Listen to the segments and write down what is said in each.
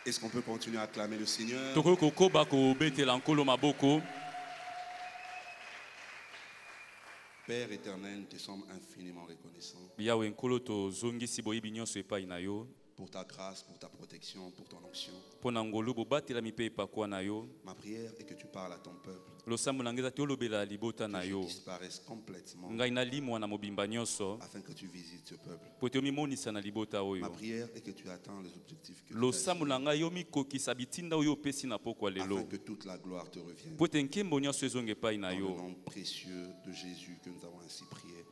Est-ce qu'on peut continuer à acclamer le Seigneur? Père éternel, nous te sommes infiniment reconnaissants pour ta grâce, pour ta protection, pour ton onction. Ma prière est que tu parles à ton peuple, que je disparaisse complètement, afin que tu visites ce peuple. Ma prière est que tu atteins les objectifs que tu as, afin que toute la gloire te revienne. Dans le nom précieux de Jésus que nous avons ainsi prié.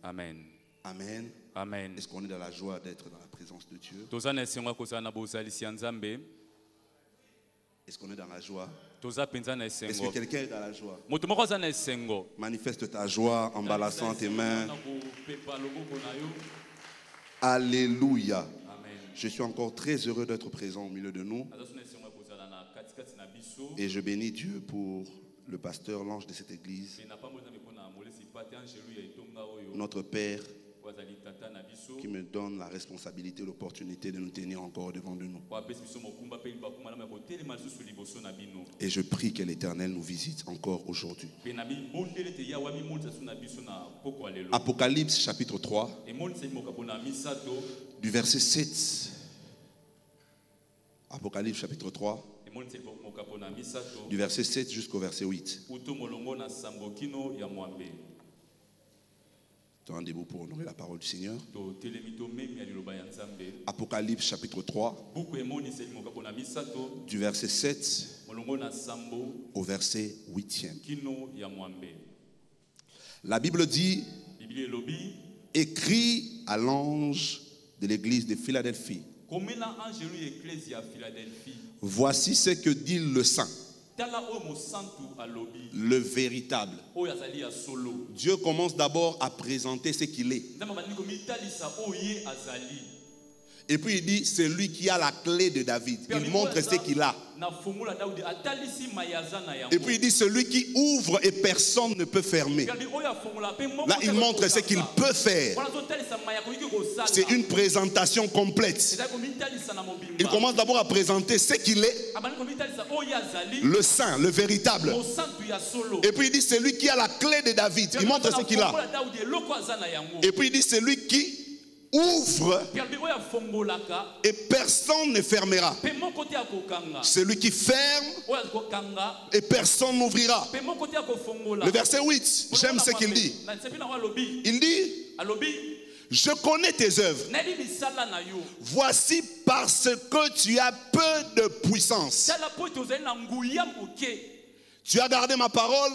Amen. Amen. Amen. Est-ce qu'on est dans la joie d'être dans la présence de Dieu? Est-ce qu'on est dans la joie? Est-ce que quelqu'un est dans la joie? Manifeste ta joie en balançant tes mains. Alléluia. Je suis encore très heureux d'être présent au milieu de nous. Et je bénis Dieu pour le pasteur, l'ange de cette église, notre Père, qui me donne la responsabilité et l'opportunité de nous tenir encore devant de nous. Et je prie que l'Éternel nous visite encore aujourd'hui. Apocalypse chapitre 3, du verset 7. Apocalypse chapitre 3, du verset 7 jusqu'au verset 8. Rendez-vous pour honorer la parole du Seigneur. Apocalypse chapitre 3, du verset 7 au verset 8e. La Bible dit: écrit à l'ange de l'église de Philadelphie, voici ce que dit le saint, le véritable. Dieu commence d'abord à présenter ce qu'il est. Et puis il dit, c'est lui qui a la clé de David. Il montre ce qu'il a. Et puis il dit, celui qui ouvre et personne ne peut fermer. Là, il montre ce qu'il peut faire. C'est une présentation complète. Il commence d'abord à présenter ce qu'il est, le saint, le véritable. Et puis il dit, c'est lui qui a la clé de David. Il montre ce qu'il a. Et puis il dit, c'est lui qui ouvre et personne ne fermera. Celui qui ferme et personne n'ouvrira. Le verset 8, j'aime ce qu'il dit. Il dit: je connais tes œuvres. Voici parce que tu as peu de puissance. Tu as gardé ma parole,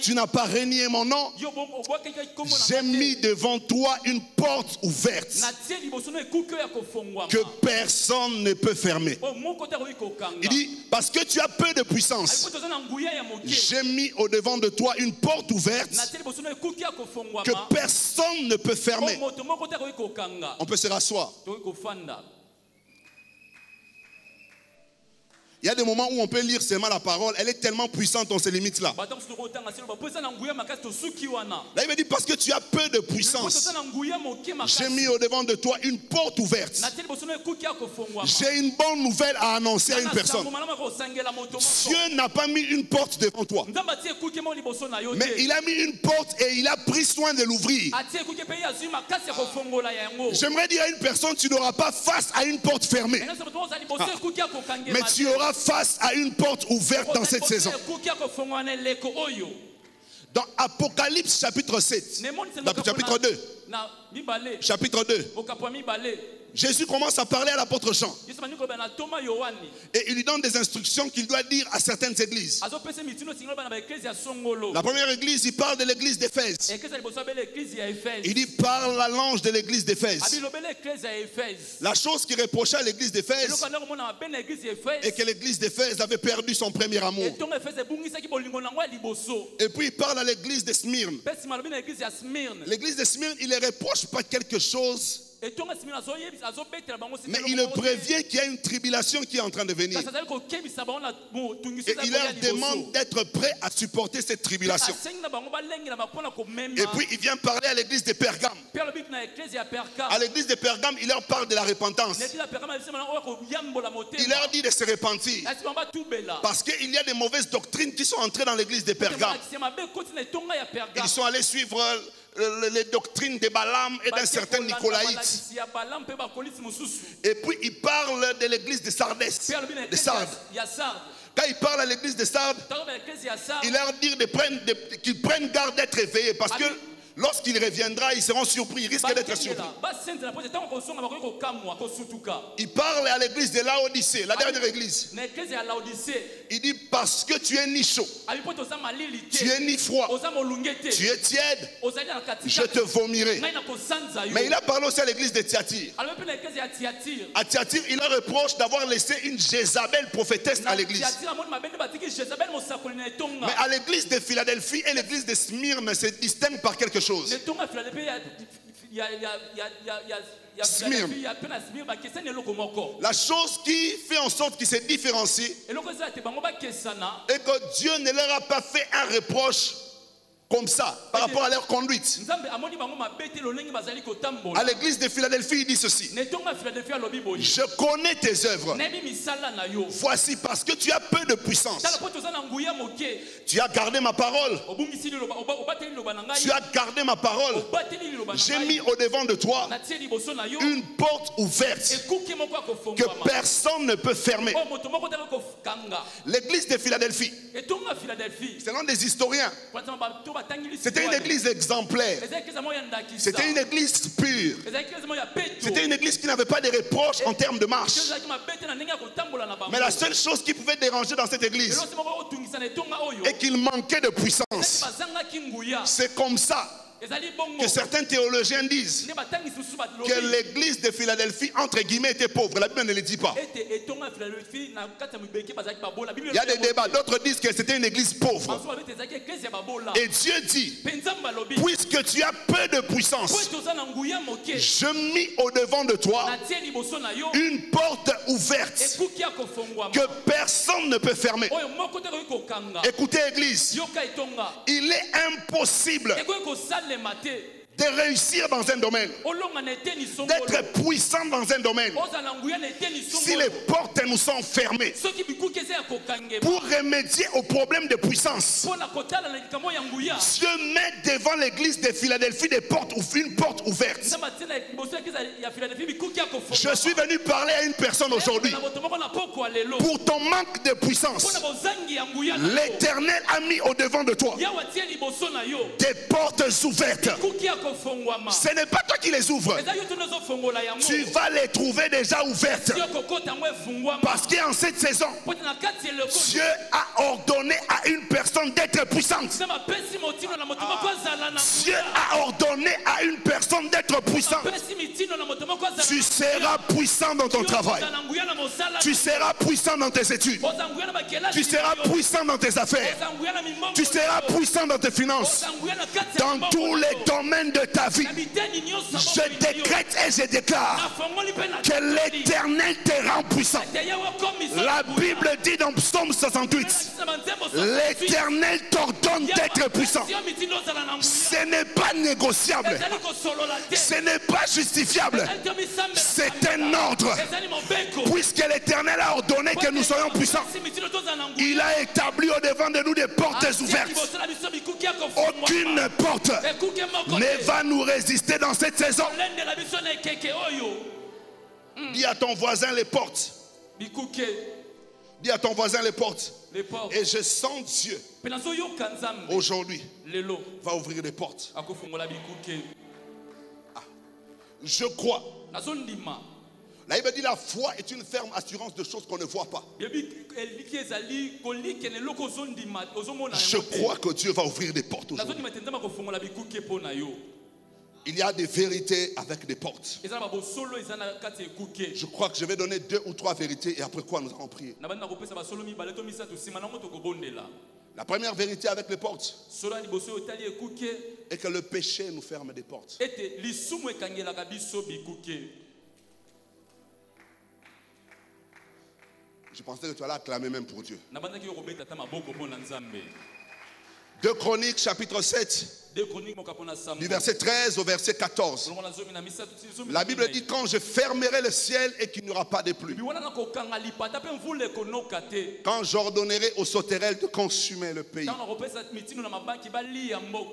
tu n'as pas renié mon nom. J'ai mis devant toi une porte ouverte que personne ne peut fermer. Il dit, parce que tu as peu de puissance, j'ai mis au devant de toi une porte ouverte que personne ne peut fermer. On peut se rasseoir. Il y a des moments où on peut lire seulement la parole, elle est tellement puissante, on se limite là. Là, il me dit, parce que tu as peu de puissance, j'ai mis au devant de toi une porte ouverte. J'ai une bonne nouvelle à annoncer à une personne. Dieu n'a pas mis une porte devant toi, mais il a mis une porte et il a pris soin de l'ouvrir. J'aimerais dire à une personne, tu n'auras pas face à une porte fermée, mais tu auras face à une porte ouverte dans cette saison. Dans Apocalypse chapitre 7, chapitre 2, chapitre 2, Jésus commence à parler à l'apôtre Jean. Et il lui donne des instructions qu'il doit dire à certaines églises. La première église, il parle de l'église d'Éphèse. Il dit, parle à l'ange de l'église d'Éphèse. La chose qui reprochait à l'église d'Éphèse est que l'église d'Éphèse avait perdu son premier amour. Et puis il parle à l'église de Smyrne. L'église de Smyrne, il ne reproche pas quelque chose Mais il le prévient qu'il y a une tribulation qui est en train de venir. Et il leur demande d'être prêts à supporter cette tribulation. Et puis il vient parler à l'église de Pergame. À l'église de Pergame, il leur parle de la repentance. Il leur dit de se repentir. Parce qu'il y a des mauvaises doctrines qui sont entrées dans l'église de Pergame. Ils sont allés suivre les doctrines de Balaam et d'un certain Nicolaïte. Et puis il parle de l'église de Sardes. Quand il parle à l'église de Sardes, il leur dit qu'ils prennent garde d'être éveillés, parce que lorsqu'il reviendra, ils seront surpris, ils risquent d'être surpris. Il parle à l'église de Laodicée, la dernière église. Il dit, parce que tu es ni chaud, tu es ni froid, tu es tiède, je te vomirai. Mais il a parlé aussi à l'église de Thyatire. À Thyatire, il leur reproche d'avoir laissé une Jézabel prophétesse à l'église. Mais à l'église de Philadelphie et l'église de Smyrne se distinguent par quelque chose. La chose qui fait en sorte qu'ils se différencient est que Dieu ne leur a pas fait un reproche comme ça, par rapport à leur conduite. À l'église de Philadelphie, il dit ceci: je connais tes œuvres. Voici, parce que tu as peu de puissance, tu as gardé ma parole. Tu as gardé ma parole. J'ai mis au devant de toi une porte ouverte que personne ne peut fermer. L'église de Philadelphie, selon des historiens, c'était une église exemplaire. C'était une église pure. C'était une église qui n'avait pas de reproches en termes de marche. Mais la seule chose qui pouvait déranger dans cette église est qu'il manquait de puissance. C'est comme ça que certains théologiens disent que l'église de Philadelphie, entre guillemets, était pauvre. La Bible ne le dit pas. Il y a des débats. D'autres disent que c'était une église pauvre. Et Dieu dit, puisque tu as peu de puissance, je mis au devant de toi une porte ouverte que personne ne peut fermer. Écoutez, église, il est impossible de réussir dans un domaine, d'être puissant dans un domaine, si les portes nous sont fermées. Pour remédier au problème de puissance, Dieu met devant l'église de Philadelphie une porte ouverte. Je suis venu parler à une personne aujourd'hui. Pour ton manque de puissance, l'Éternel a mis au devant de toi des portes ouvertes. Ce n'est pas toi qui les ouvres. Tu vas les trouver déjà ouvertes. Parce qu'en cette saison, Dieu a ordonné à une personne d'être puissante. Dieu a ordonné à une personne d'être puissante. Tu seras puissant dans ton travail. Tu seras puissant dans tes études. Tu seras puissant dans tes affaires. Tu seras puissant dans tes finances. Dans tous les domaines de ta vie, je décrète et je déclare que l'Éternel te rend puissant. La Bible dit dans Psaume 68, l'Éternel t'ordonne d'être puissant. Ce n'est pas négociable, ce n'est pas justifiable, c'est un ordre. Puisque l'Éternel a ordonné que nous soyons puissants, il a établi au devant de nous des portes ouvertes. Aucune porte ne va nous résister dans cette saison. Dis à ton voisin les portes. Dis à ton voisin les portes. Et je sens Dieu aujourd'hui va ouvrir les portes. Je crois. La Bible dit la foi est une ferme assurance de choses qu'on ne voit pas. Je crois que Dieu va ouvrir des portes aujourd'hui. Il y a des vérités avec des portes. Je crois que je vais donner 2 ou 3 vérités et après quoi nous allons prier. La première vérité avec les portes est que le péché nous ferme des portes. Je pensais que tu allais acclamer même pour Dieu. 2 Chroniques chapitre 7. Du verset 13 au verset 14. La Bible dit: quand je fermerai le ciel et qu'il n'y aura pas de pluie, quand j'ordonnerai aux sauterelles de consumer le pays,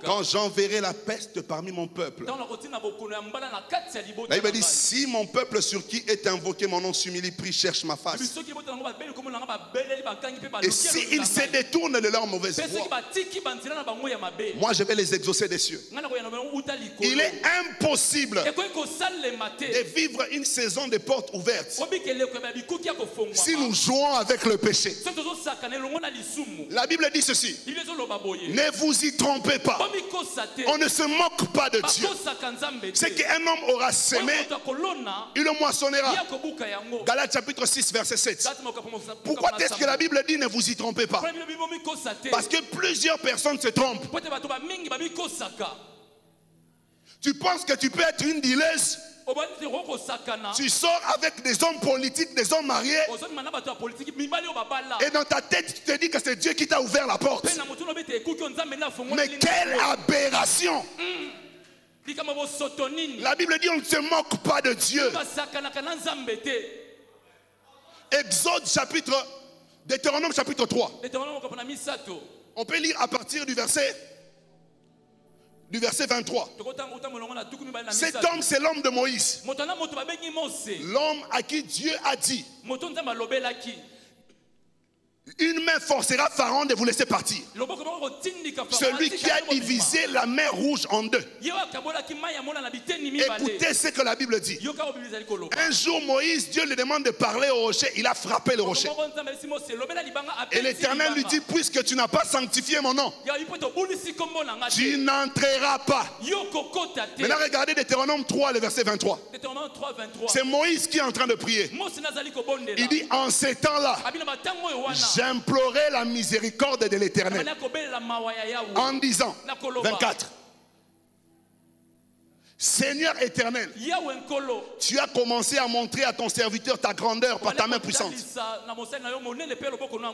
quand j'enverrai la peste parmi mon peuple. La Bible dit: si mon peuple sur qui est invoqué mon nom s'humilie, prie, cherche ma face, et s'ils se détournent de leur mauvaise voie, moi je vais les exaucer des cieux. Il est impossible de vivre une saison de portes ouvertes si nous jouons avec le péché. La Bible dit ceci: ne vous y trompez pas, on ne se moque pas de Dieu. C'est qu'un homme aura semé, il le moissonnera. Galates chapitre 6 verset 7. Pourquoi est-ce que la Bible dit ne vous y trompez pas? Parce que plusieurs personnes se trompent. Tu penses que tu peux être une dealeuse? Tu sors avec des hommes politiques, des hommes mariés, et dans ta tête tu te dis que c'est Dieu qui t'a ouvert la porte. Mais quelle aberration! La Bible dit: on ne se moque pas de Dieu. Deutéronome chapitre 3. On peut lire à partir du verset 23. Cet homme, c'est l'homme de Moïse. L'homme à qui Dieu a dit: une main forcera Pharaon de vous laisser partir. Celui qui a divisé la mer Rouge en deux. Écoutez ce que la Bible dit. Un jour, Moïse, Dieu lui demande de parler au rocher. Il a frappé le rocher. Et l'Éternel lui dit: puisque tu n'as pas sanctifié mon nom, tu n'entreras pas. Maintenant, regardez Deutéronome 3, le verset 23. C'est Moïse qui est en train de prier. Il dit: en ces temps-là, j'implorais la miséricorde de l'Éternel en disant, 24, Seigneur éternel, tu as commencé à montrer à ton serviteur ta grandeur par ta main puissante.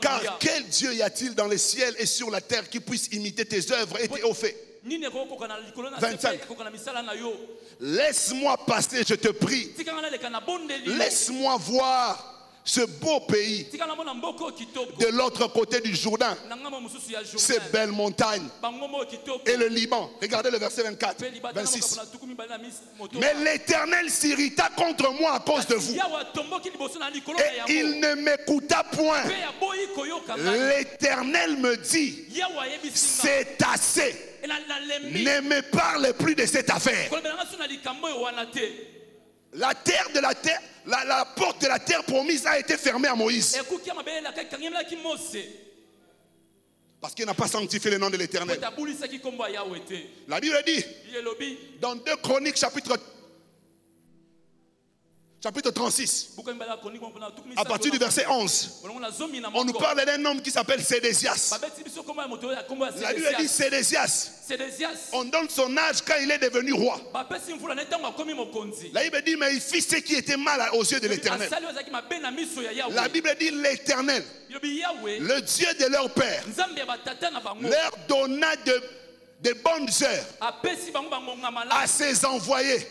Car quel Dieu y a-t-il dans les ciels et sur la terre qui puisse imiter tes œuvres et tes hauts faits? 25. Laisse-moi passer, je te prie. Laisse-moi voir ce beau pays de l'autre côté du Jourdain, ces belles montagnes et le Liban. Regardez le verset 24, 26. Mais l'Éternel s'irrita contre moi à cause de vous, et il ne m'écouta point. L'Éternel me dit: c'est assez, ne me parle plus de cette affaire. La porte de la terre promise a été fermée à Moïse. Parce qu'il n'a pas sanctifié le nom de l'Éternel. La Bible dit, dans 2 Chroniques chapitre 36, à partir du verset 11, on nous parle d'un homme qui s'appelle Sédécias. La Bible dit Sédécias, on donne son âge quand il est devenu roi. La Bible dit: mais il fit ce qui était mal aux yeux de l'Éternel. La Bible dit: l'Éternel, le Dieu de leur père, leur donna de bonnes heures à ses envoyés,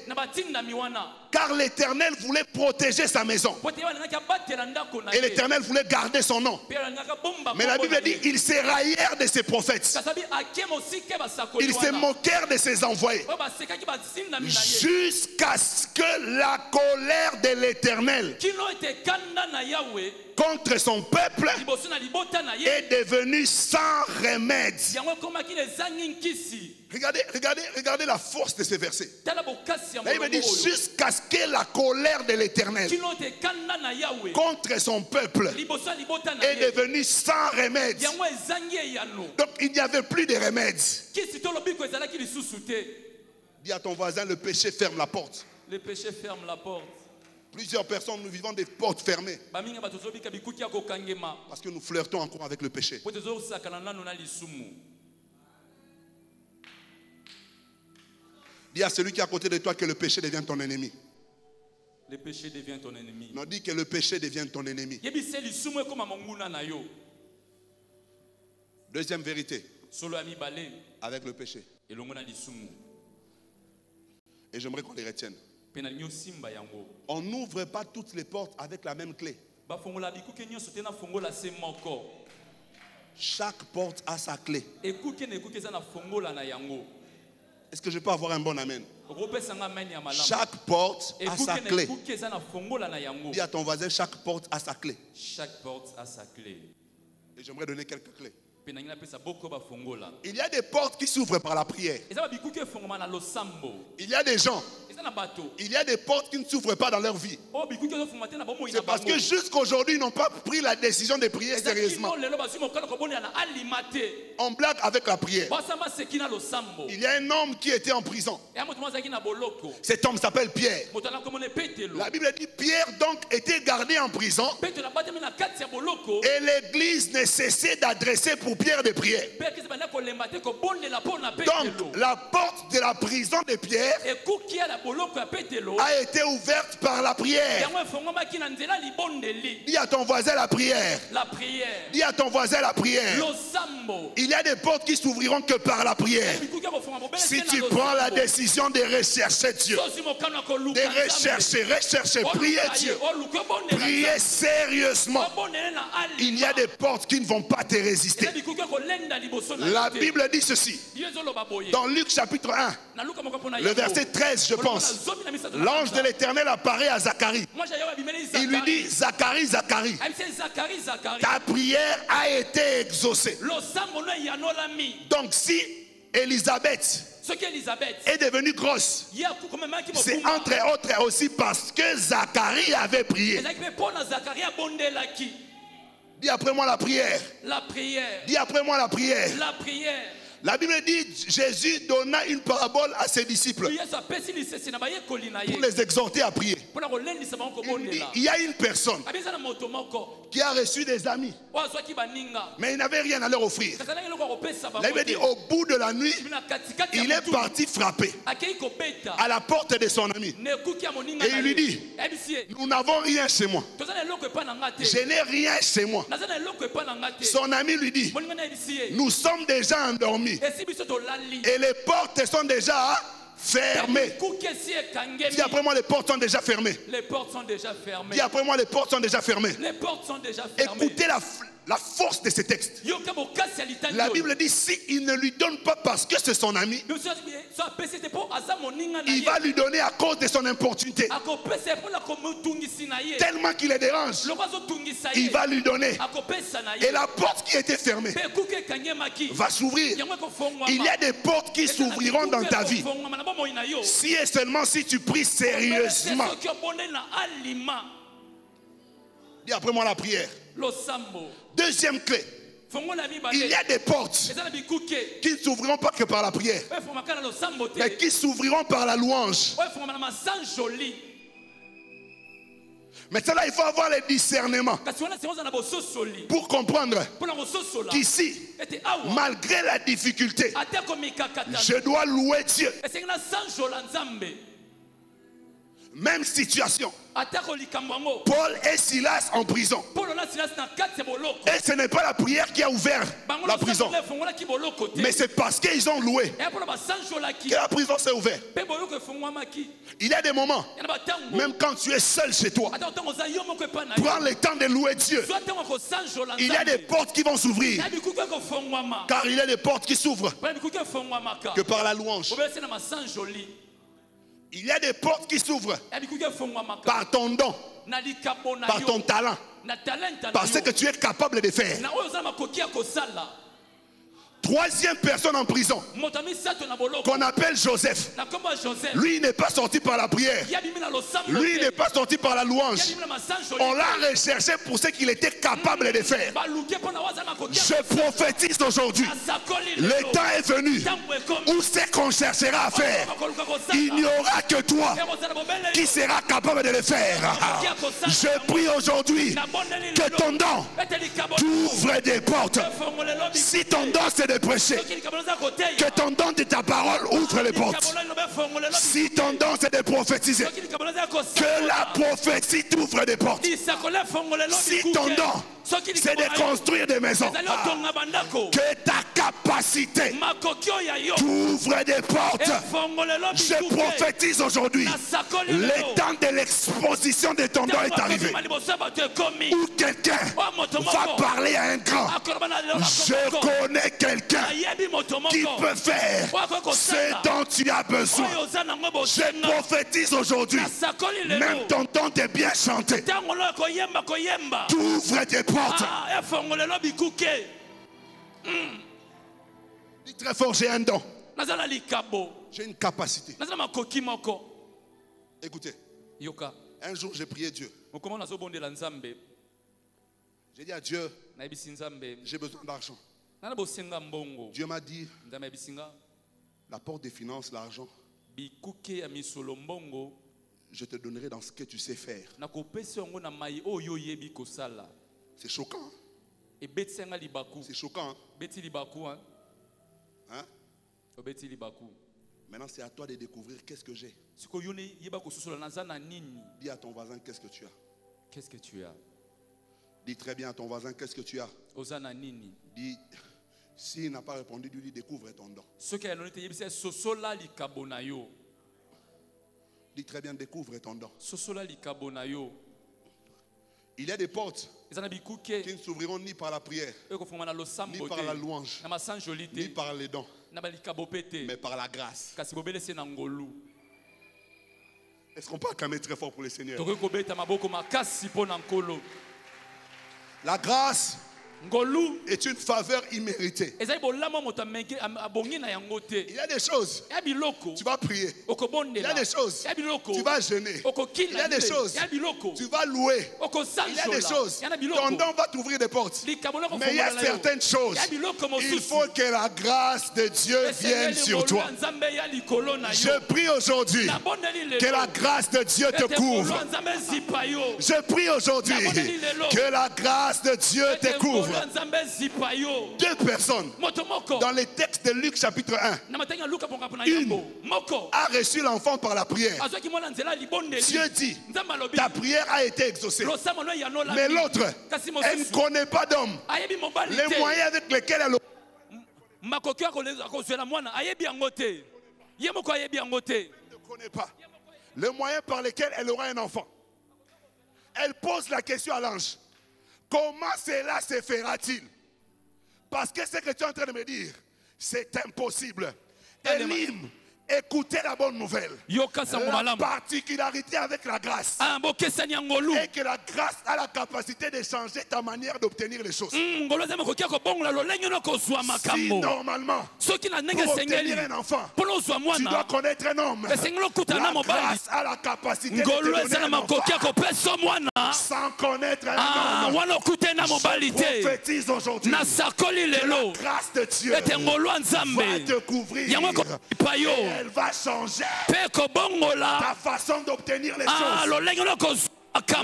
car l'Éternel voulait protéger sa maison et l'Éternel voulait garder son nom. Mais la Bible dit: ils se raillèrent de ses prophètes, ils se moquèrent de ses envoyés, jusqu'à ce que la colère de l'Éternel contre son peuple est devenue sans remède. Regardez la force de ces versets. Il me dit: jusqu'à ce que la colère de l'Éternel contre son peuple est devenue sans remède. Donc il n'y avait plus de remède. Dis à ton voisin: le péché ferme la porte. Le péché ferme la porte. Plusieurs personnes, nous vivons des portes fermées. Parce que nous flirtons encore avec le péché. Dis à celui qui est à côté de toi que le péché devient ton ennemi. Le péché devient ton ennemi. Non, dis que le péché devient ton ennemi. Deuxième vérité. Avec le péché. Et j'aimerais qu'on les retienne. On n'ouvre pas toutes les portes avec la même clé. Chaque porte a sa clé. Est-ce que je peux avoir un bon amen? Chaque porte a sa clé. Dis à ton voisin, chaque porte a sa clé. Chaque porte a sa clé. Et j'aimerais donner quelques clés. Il y a des portes qui s'ouvrent par la prière. Il y a des gens. Il y a des portes qui ne s'ouvrent pas dans leur vie. C'est parce que jusqu'aujourd'hui, ils n'ont pas pris la décision de prier sérieusement. On blague avec la prière. Il y a un homme qui était en prison. Cet homme s'appelle Pierre. La Bible dit Pierre donc était gardé en prison. Et l'église ne cessait d'adresser pour Pierre des prières. Donc la porte de la prison de Pierre a été ouverte par la prière. Dis à ton voisin la prière. Dis à ton voiin la prière. Il y a des portes qui s'ouvriront que par la prière. Si tu prends la décision de rechercher Dieu, de rechercher, prier Dieu, prier sérieusement, il y a des portes qui ne vont pas te résister. La Bible dit ceci dans Luc chapitre 1, le verset 13, je pense. L'ange de l'Éternel apparaît à Zacharie. Il lui dit, Zacharie, Zacharie, ta prière a été exaucée. Donc si Élisabeth est devenue grosse, c'est entre autres aussi parce que Zacharie avait prié. Dis après moi la prière. La prière. Dis après moi la prière. La prière. La Bible dit Jésus donna une parabole à ses disciples pour les exhorter à prier. Il y a une personne qui a reçu des amis, mais il n'avait rien à leur offrir. La Bible dit au bout de la nuit, il est parti frapper à la porte de son ami. Et il lui dit, nous n'avons rien chez moi. Je n'ai rien chez moi. Son ami lui dit, nous sommes déjà endormis. Et les portes sont déjà fermées. Dis après moi, les portes sont déjà fermées. Les portes sont déjà fermées. Dis après moi, les portes sont déjà fermées. Les portes sont déjà fermées. Écoutez la force de ces textes. La Bible dit si il ne lui donne pas parce que c'est son ami, il va lui donner à cause de son importunité. Tellement qu'il les dérange, il va lui donner. Et la porte qui était fermée va s'ouvrir. Il y a des portes qui s'ouvriront dans ta vie si et seulement si tu pries sérieusement. Dis après moi la prière. Deuxième clé. Il y a des portes qui ne s'ouvriront pas que par la prière, mais qui s'ouvriront par la louange. Maintenant, il faut avoir le discernement pour comprendre qu'ici, malgré la difficulté, je dois louer Dieu. Même situation. Paul et Silas en prison. Et ce n'est pas la prière qui a ouvert la prison, mais c'est parce qu'ils ont loué que la prison s'est ouverte. Il y a des moments, même quand tu es seul chez toi, prends le temps de louer Dieu. Il y a des portes qui vont s'ouvrir, car il y a des portes qui s'ouvrent que par la louange. Il y a des portes qui s'ouvrent par ton don, par ton talent, par ce que tu es capable de faire. troisième personne en prison, qu'on appelle Joseph. Lui, il n'est pas sorti par la prière. Lui, il n'est pas sorti par la louange. On l'a recherché pour ce qu'il était capable de faire. Je prophétise aujourd'hui. Le temps est venu où ce qu'on cherchera à faire, il n'y aura que toi qui sera capable de le faire. Je prie aujourd'hui que ton don t'ouvre des portes. Si ton don c'est de prêcher, que ton don de ta parole ouvre les portes. Si ton don c'est de prophétiser, que la prophétie t'ouvre des portes. Si ton don c'est de construire des maisons, que ta capacité t'ouvre des portes. Je prophétise aujourd'hui, le temps de l'exposition de ton don est arrivé. Où quelqu'un va parler à un grand. Je connais quelqu'un qui peut faire ce dont tu as besoin. Je prophétise aujourd'hui, même ton don de bien chanter t'ouvre des portes. Dis très fort, j'ai un don. J'ai une capacité. Écoutez, un jour j'ai prié Dieu. J'ai dit à Dieu, j'ai besoin d'argent. Dieu m'a dit, la porte des finances, l'argent, je te donnerai dans ce que tu sais faire. C'est choquant. C'est choquant. Hein? Maintenant, c'est à toi de découvrir qu'est-ce que j'ai. Dis à ton voisin qu'est-ce que tu as. Qu'est-ce que tu as? Dis très bien à ton voisin qu'est-ce que tu as. Dis, s'il n'a pas répondu, lui découvre ton don. Dis très bien, découvre ton don. Il y a des portes qui ne s'ouvriront ni par la prière, ni par la louange, ni par les dons, mais par la grâce. Est-ce qu'on peut acclamer très fort pour le Seigneur? La grâce est une faveur imméritée. Il y a des choses, tu vas prier. Il y a des choses, tu vas jeûner. Il y a des choses, tu vas louer. Il y a des choses, ton don va t'ouvrir des portes. Mais il y a certaines choses, il faut que la grâce de Dieu vienne sur toi. Je prie aujourd'hui que la grâce de Dieu te couvre. Je prie aujourd'hui que la grâce de Dieu te couvre. Deux personnes dans les textes de Luc chapitre 1. Une a reçu l'enfant par la prière. Dieu dit, ta prière a été exaucée. Mais l'autre, elle ne connaît pas d'homme. Les moyens avec lesquels elle ne connaît pas. Les moyens par lesquels elle aura un enfant. Elle pose la question à l'ange. Comment cela se fera-t-il? Parce que ce que tu es en train de me dire, c'est impossible. Élim, écoutez la bonne nouvelle. La particularité avec la grâce est que la grâce a la capacité de changer ta manière d'obtenir les choses. Si normalement, pour obtenir un enfant, tu dois connaître un homme, la grâce a la capacité de te donner un enfant sans connaître un homme. Je prophétise aujourd'hui que la grâce de Dieu va te couvrir. Elle va changer ta façon d'obtenir les choses.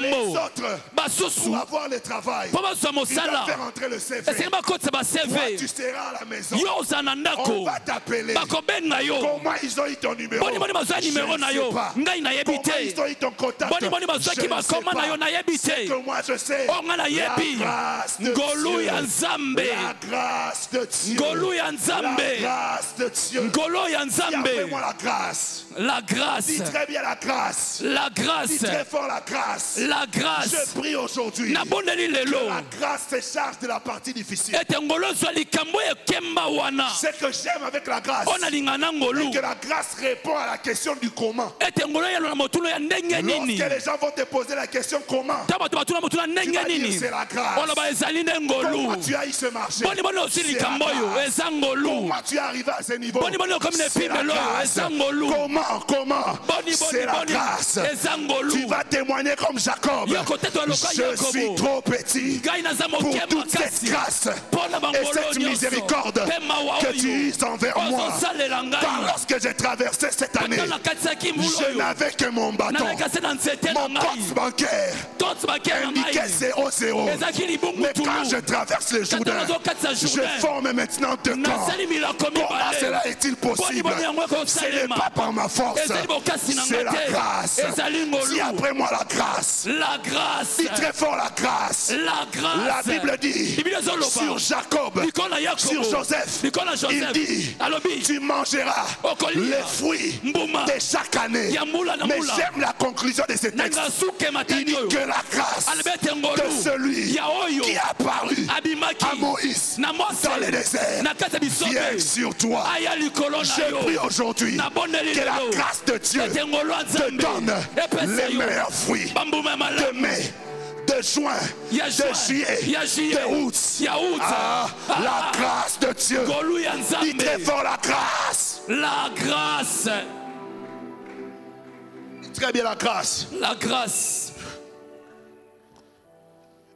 Les autres, pour avoir le travail, ils doivent faire entrer le CV. Toi, tu seras à la maison. On va t'appeler. Comment ils ont eu ton numéro? Je ne sais pas. Comment ils ont eu ton contact? Je ne sais pas. Ce que moi je sais, la grâce de Dieu. La grâce de Dieu. La grâce de Dieu. Dis après moi la grâce. La grâce. Dis très bien la grâce. La Dis grâce. très fort la grâce. La grâce. Je prie aujourd'hui Na bondeli que lelo. la grâce se charge de la partie difficile. Ete ngolo zwa likambo ekemba wana. Ce que j'aime avec la grâce, Ona lingana ngolu. c'est que la grâce répond à la question du comment. Ete ngolo ya na motulo ya ndenge nini. Lorsque les gens vont te poser la question comment, Taba tu batuna motulo tu ndenge vas dire nini. c'est la grâce. Ona ba ezali ngolu. Comment tu as eu ce marché? Boni boni aussi C'est la likambo yo grâce. ezangolu. Comment tu es arrivé à ce niveau? Boni boni comme ne C'est la pimelo grâce. ezangolu. Comment? Boni C'est boni la boni grâce. ezangolu. Tu vas témoigner comme Jacob. Yoko teto aloka Je suis Yakobo. trop petit Ngai naza pour moke toute cette makasi. grâce Pona et bangolo cette nyonso. miséricorde Pema wa que oyo. tu uses envers moi. Ozosalela ngai. Car lorsque j'ai traversé cette année, Kata na katisaki mbulu je oyo. n'avais que mon bâton. Nalekase na nzete na Mon compte ngai. bancaire Tot bakera indiquait ngai. 0-0. Ezaki libungu Mais quand tulu. je traverse le Kata Jourdain, nazokatisa je Jourdain. forme maintenant deux camps. Nasali milako Comment mibale. cela est-il possible? Boni yango Ce n'est ekosalema. pas par ma force, Ezali bokasi na c'est la ngai te. grâce. Ezali ngolu. Dis après moi la grâce. La grâce. Dis très fort la grâce. La grâce. La Bible dit Biblia ezoloba. sur Jacob, Likolo ya Yakobo. sur Joseph, Likolo ya il Joseph. dit Alobi. tu mangeras Okolia. les fruits Mbuma. de chaque année. Ya mbula na Mais mbula. j'aime la conclusion de ce texte. Nanga suke Il matani dit oyo. que la grâce Albert ngolu. de celui Ya oyo. qui a apparu Abimaki. à Moïse Na Mose. dans le désert Na kata bisobe. vient sur toi. Aya likolo na Je yo. prie aujourd'hui Na bondeli que la lelo. grâce de Dieu Ete ngolu te anzambe. donne Epesa les yo. meilleurs fruits Bambuma de malamu. mai, de juin, Ya de juin. juillet, Ya juillet. de août. Ya août. Ah, la grâce de Dieu. Ngolu ya Dis très nzambe. fort la grâce. La grâce. Dis très bien la grâce. La grâce.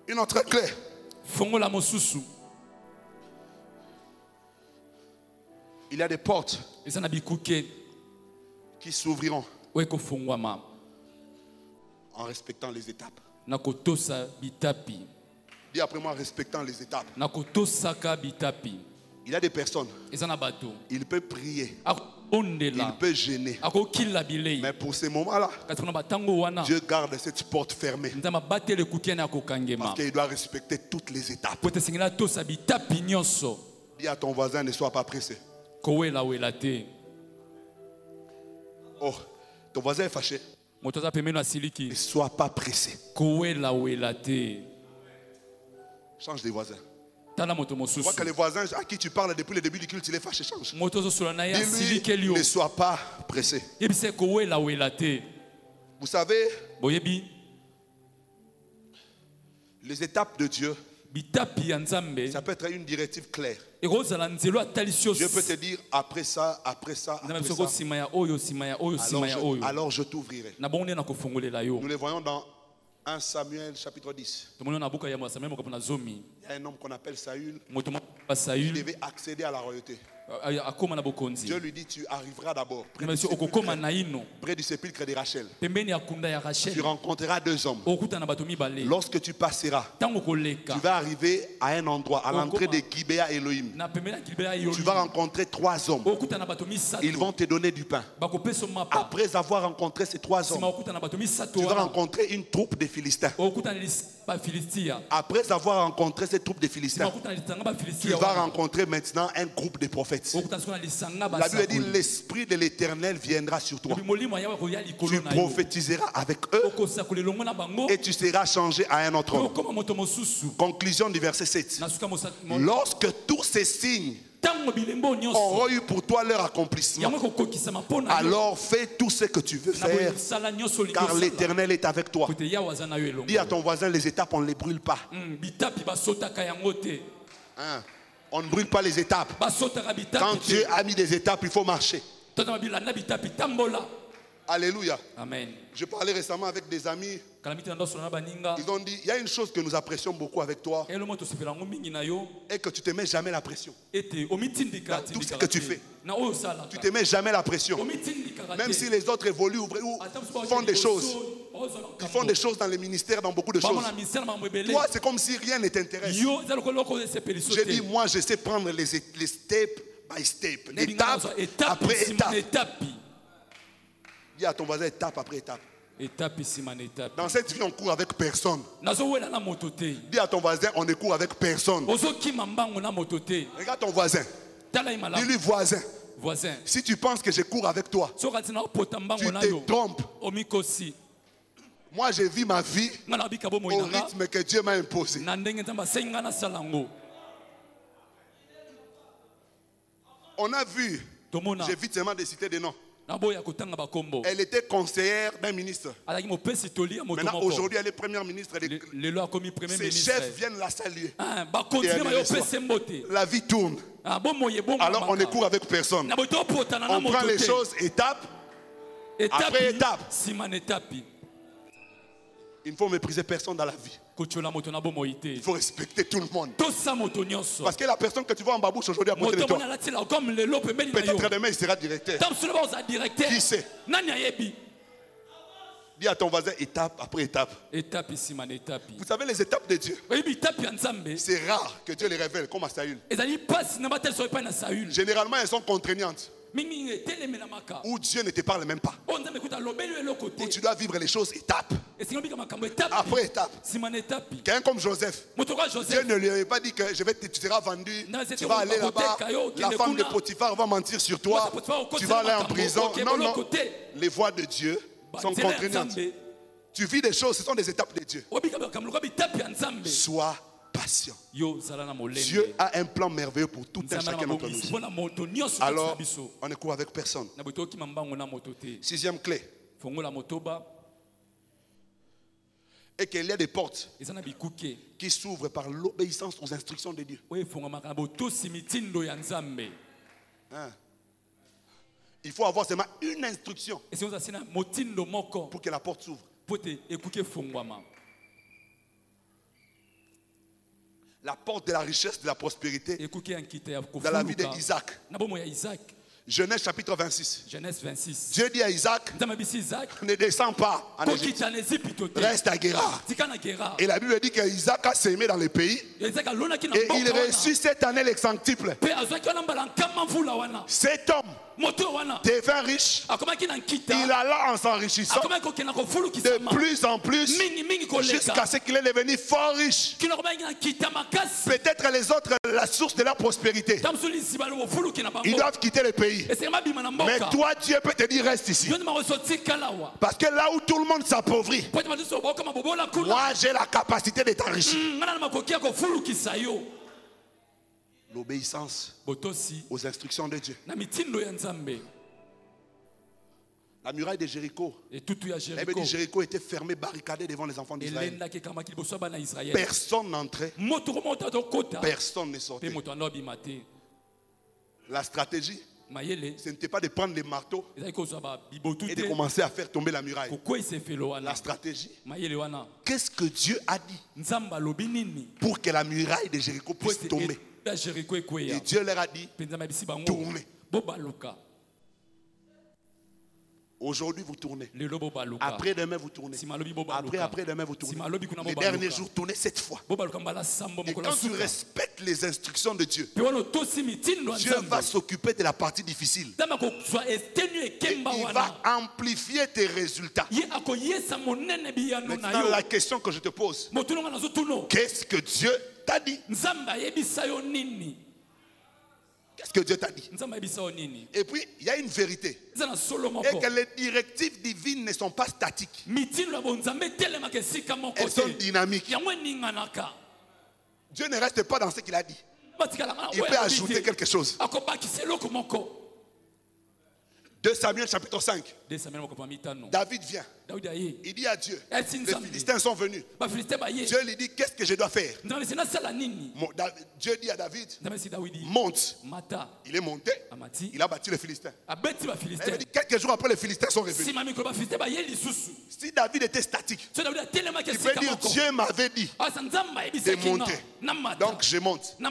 Une autre clé. Fongola mosusu. Il y a des portes Eza na bikuke. qui s'ouvriront Weko fongwama. en respectant les étapes. Nakotosa bitapi. Dis après moi en respectant les étapes. Nakotosaka bitapi. Il y a des personnes, Eza na bato. il peut prier, il Ondela. peut gêner. Akokila bilei. Mais pour ces moments-là, Kasi kuna batango wana. Dieu garde cette porte fermée. Nzama batele kuke na kokangema. Parce qu'il doit respecter toutes les étapes. Po te singela tosa bitapi nyonso. Dis à ton voisin, ne sois pas pressé. Kowela wela te. Oh, ton voisin est fâché. Moto za pemeno asiliki. Ne sois pas pressé. Kowela wela te. Change de voisin. Tala moto Tu vois mosusu. que les voisins à qui tu parles depuis le début du culte, il est fâché. Change. Moto zo solo na ya asiliki Dis-lui, elio. ne sois pas pressé. Yebise kowela wela te. Vous savez, Boyebi les étapes de Dieu, bitapi ya Nzambe. ça peut être une directive claire. Ekozala nzelo atalisio. Dieu peut te dire après ça, après ça, Nzambe après soko ça. sima ya oyo sima ya oyo sima ya oyo. Alors je t'ouvrirai. Na bongo na kofongolela yo. Nous les voyons dans 1 Samuel chapitre 10. Tomoni na buka ya Samuel moko na zomi. Il y a un homme qu'on appelle Saül. Moto mo Il Saül devait accéder à la royauté. akoma na bokonzi. Dieu lui dit, tu arriveras d'abord Nzambe si okokoma na ino. près du sépulcre de Rachel. Pembeni ya kunda ya Tu Rachel. rencontreras deux hommes. Okuta na bato mibale. Lorsque tu passeras, Tango koleka. tu vas arriver à un endroit, à l'entrée de Gibea Elohim. Na pembeni ya Gilbert yo. Tu vas rencontrer trois hommes. Okuta na bato misato. Ils vont te donner du pain. Bakopeso mapa. Après avoir rencontré ces trois Sima hommes, okuta na bato misato. tu vas rencontrer une troupe de Philistins. Okuta na ba Philistia. Après avoir rencontré cette troupe de Sima Philistins, okuta na lisanga ba tu Philistia. vas rencontrer maintenant un groupe de prophètes. Okuta sona lisanga ba. La Bible dit, l'Esprit de l'Éternel viendra sur toi. Tu Tu prophétiseras avec eux et tu seras changé à un autre homme. Conclusion du verset 7. Lorsque tous ces signes auront eu pour toi leur accomplissement, alors fais tout ce que tu veux faire, car l'Éternel est avec toi. Dis à ton voisin, les étapes, on ne les brûle pas. Hein? On ne brûle pas les étapes. Quand Dieu a mis des étapes, il faut marcher. Alléluia. Amen. Je parlais récemment avec des amis. Ils ont dit, il y a une chose que nous apprécions beaucoup avec toi, et que tu ne te mets jamais la pression. Dans tout ce que tu fais, tu ne te mets jamais la pression. Même si les autres évoluent ou font des choses. Ils font des choses dans les ministères, dans beaucoup de choses. Toi, c'est comme si rien ne t'intéresse. J'ai dit, moi, je sais prendre les steps by step, étape après étape. Dis à ton voisin, étape après étape. Dans cette vie, on court avec personne. Dis à ton voisin, on ne court avec personne. Regarde ton voisin. Dis-lui, voisin, Voisin. Si tu penses que je cours avec toi, tu te trompes. Moi, j'ai vu ma vie au rythme que Dieu m'a imposé. On a vu, j'évite seulement de citer des noms. Elle était conseillère d'un ministre. Maintenant, aujourd'hui, elle est première ministre. Ses chefs viennent la saluer. La vie tourne. Alors, on ne court avec personne. On prend les choses étape après étape. Il ne faut mépriser personne dans la vie. Il faut respecter tout le monde. Parce que la personne que tu vois en babouche aujourd'hui à côté de toi, peut-être demain il sera directeur. Qui sait? Dis à ton voisin étape après étape. Vous savez les étapes de Dieu. C'est rare que Dieu les révèle comme à Saül. Généralement elles sont contraignantes. Où Dieu ne te parle même pas. Où tu dois vivre les choses étape après étape. Quelqu'un comme Joseph, Dieu ne lui avait pas dit que tu seras vendu, tu vas aller là-bas, la femme de Potiphar va mentir sur toi, tu vas aller en prison. Non, non, les voies de Dieu sont contraignantes. Tu vis des choses, ce sont des étapes de Dieu. Sois patient. Dieu a un plan merveilleux pour tout un chacun d'entre nous. Alors, on ne court avec personne. 6e clé. Et qu'il y a des portes qui s'ouvrent par l'obéissance aux instructions de Dieu. Hein? Il faut avoir seulement une instruction pour que la porte s'ouvre. La porte de la richesse, de la prospérité dans la vie d'Isaac. Genèse chapitre 26. Dieu dit à Isaac, ne descends pas en Égypte, reste à Guérar. Et la Bible dit qu'Isaac a sémé dans le pays et il reçut cette année l'excentuple. Cet homme devint riche, il alla en s'enrichissant de plus en plus jusqu'à ce qu'il est devenu fort riche. Peut-être les autres, la source de la prospérité, ils doivent quitter le pays. Mais toi, Dieu peut te dire reste ici. Parce que là où tout le monde s'appauvrit, moi j'ai la capacité de t'enrichir. L'obéissance aux instructions de Dieu. La muraille de Jéricho. Jéricho était fermée, barricadée devant les enfants d'Israël. Personne n'entrait. Personne ne sortait. La stratégie, ce n'était pas de prendre les marteaux et de commencer à faire tomber la muraille. La stratégie, qu'est-ce que Dieu a dit pour que la muraille de Jéricho puisse tomber? Et Dieu leur a dit, tournez. Aujourd'hui vous tournez. Après demain vous tournez. Après demain vous tournez. Les derniers jours tournez 7 fois. Et quand tu respectes les instructions de Dieu, Dieu va s'occuper de la partie difficile. Et il va amplifier tes résultats. Maintenant la question que je te pose, qu'est-ce que Dieu t'a dit? Qu'est-ce que Dieu t'a dit? Et puis, il y a une vérité. Et que les directives divines ne sont pas statiques. Elles sont dynamiques. Dieu ne reste pas dans ce qu'il a dit. Il peut ajouter quelque chose. 2 Samuel chapitre 5. David vient. Il dit à Dieu, les Philistins sont venus. Dieu lui dit, qu'est-ce que je dois faire? Dieu dit à David, monte. Il est monté, il a battu les Philistins. Il dit, quelques jours après, les Philistins sont revenus. Si David était statique, il peut dire, Dieu m'avait dit de monter. Donc je monte. Là,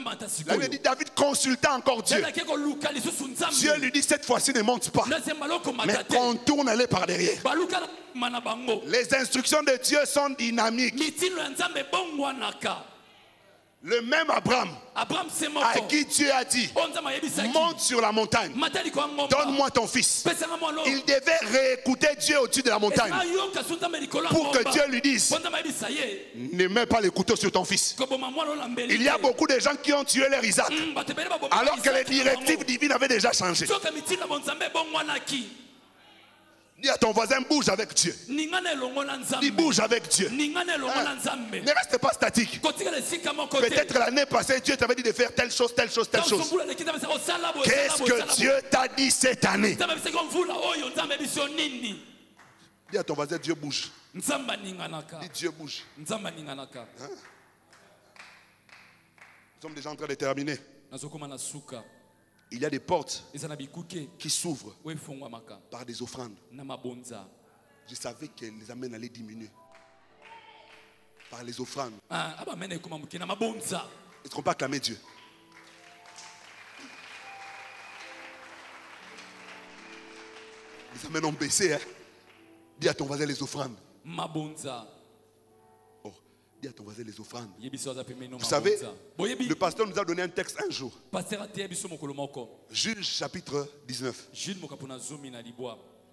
il dit, David consulta encore Dieu. Dieu lui dit, cette fois-ci ne monte pas, mais contourne-les par derrière. Les instructions de Dieu sont dynamiques. Le même Abraham à qui Dieu a dit, monte sur la montagne, donne-moi ton fils. Il devait réécouter Dieu au-dessus de la montagne pour que Dieu lui dise, ne mets pas les couteaux sur ton fils. Il y a beaucoup de gens qui ont tué leur Isaac alors que les directives divines avaient déjà changé. Dis à ton voisin, bouge avec Dieu. Dis, bouge avec Dieu. Ne reste pas statique. Peut-être l'année passée, Dieu t'avait dit de faire telle chose, telle chose, telle chose. Qu'est-ce que Dieu t'a dit cette année? Dis à ton voisin, Dieu bouge. Dis, Dieu bouge. Nous sommes déjà en train de terminer. Il y a des portes qui s'ouvrent par des offrandes. Je savais que les amens allaient diminuer. Par les offrandes. Est-ce qu'on peut acclamer Dieu? Les amens ont baissé. Hein? Dis à ton voisin les offrandes. Dis à ton voisin les offrandes. Vous savez, le pasteur nous a donné un texte un jour. Juge chapitre 19.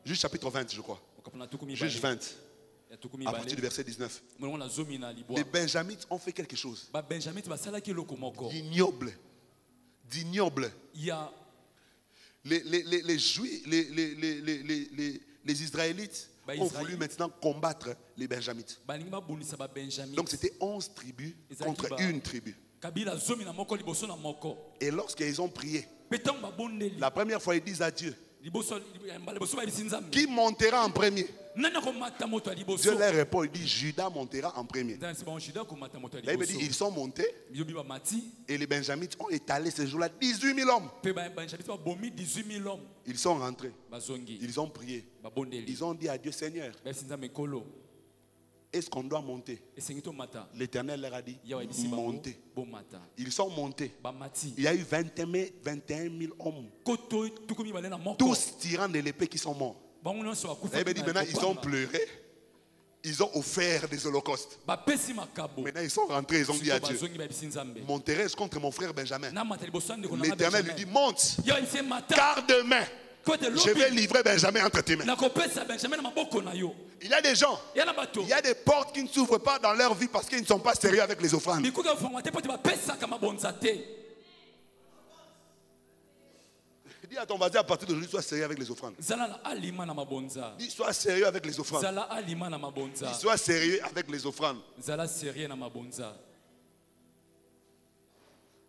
Juge chapitre 20, je crois. Juge 20. À partir du verset 19. Les Benjamites ont fait quelque chose d'ignoble. D'ignoble. Les Juifs, les Israélites ont voulu maintenant combattre les Benjamites. Donc c'était 11 tribus contre une tribu. Et lorsqu'ils ont prié, la première fois ils disent à Dieu, qui montera en premier? Dieu leur répond, il dit, Judas montera en premier. Là, il me dit, ils sont montés et les Benjamites ont étalé ce jour-là 18 000 hommes. Ils sont rentrés, ils ont prié, ils ont dit à Dieu, Seigneur, est-ce qu'on doit monter? L'Éternel leur a dit, montez. Ils sont montés. Il y a eu 21 000 hommes, tous tirant de l'épée qui sont morts. Il m'a dit, maintenant ils ont pleuré, ils ont offert des holocaustes. Maintenant ils sont rentrés, ils ont dit à Dieu, monterai-je contre mon frère Benjamin? L'Éternel lui dit, monte, car demain je vais livrer Benjamin entre tes mains. Il y a des gens, il y a des portes qui ne s'ouvrent pas dans leur vie parce qu'ils ne sont pas sérieux avec les offrandes. Dis à ton voisin, à partir d'aujourd'hui, sois sérieux avec les offrandes. Dis, sois sérieux avec les offrandes. Dis, sois sérieux avec les offrandes.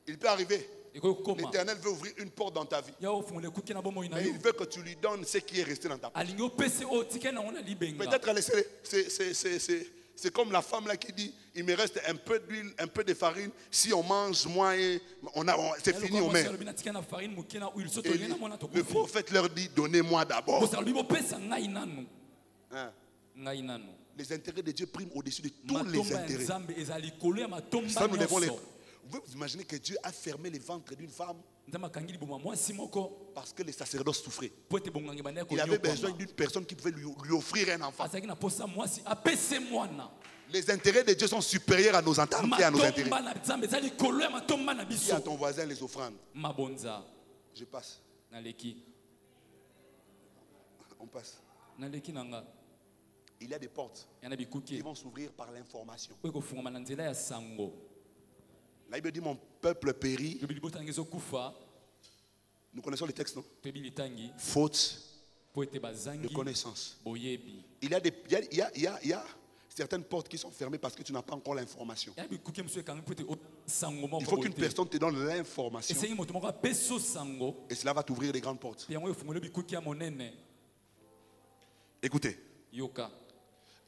Il peut arriver. L'Éternel veut ouvrir une porte dans ta vie. Mais il veut que tu lui donnes ce qui est resté dans ta poche. Peut-être c'est comme la femme là qui dit, il me reste un peu d'huile, un peu de farine. Si on mange moins, c'est fini, on met. Le prophète leur dit, donnez-moi d'abord. Les intérêts de Dieu priment au-dessus de tous les intérêts. Ça, nous devons les... Vous pouvez vous imaginer que Dieu a fermé les ventres d'une femme parce que les sacerdotes souffraient. Il avait besoin d'une personne qui pouvait lui offrir un enfant. Les intérêts de Dieu sont supérieurs à nos intérêts et à nos intérêts. Dis à ton voisin les offrandes. Je passe. On passe. Il y a des portes qui vont s'ouvrir par l'information. Là, il me dit, mon peuple périt. Nous connaissons les textes, non? Faute de connaissance. Il y a certaines portes qui sont fermées parce que tu n'as pas encore l'information. Il faut qu'une personne te donne l'information. Et cela va t'ouvrir des grandes portes. Écoutez.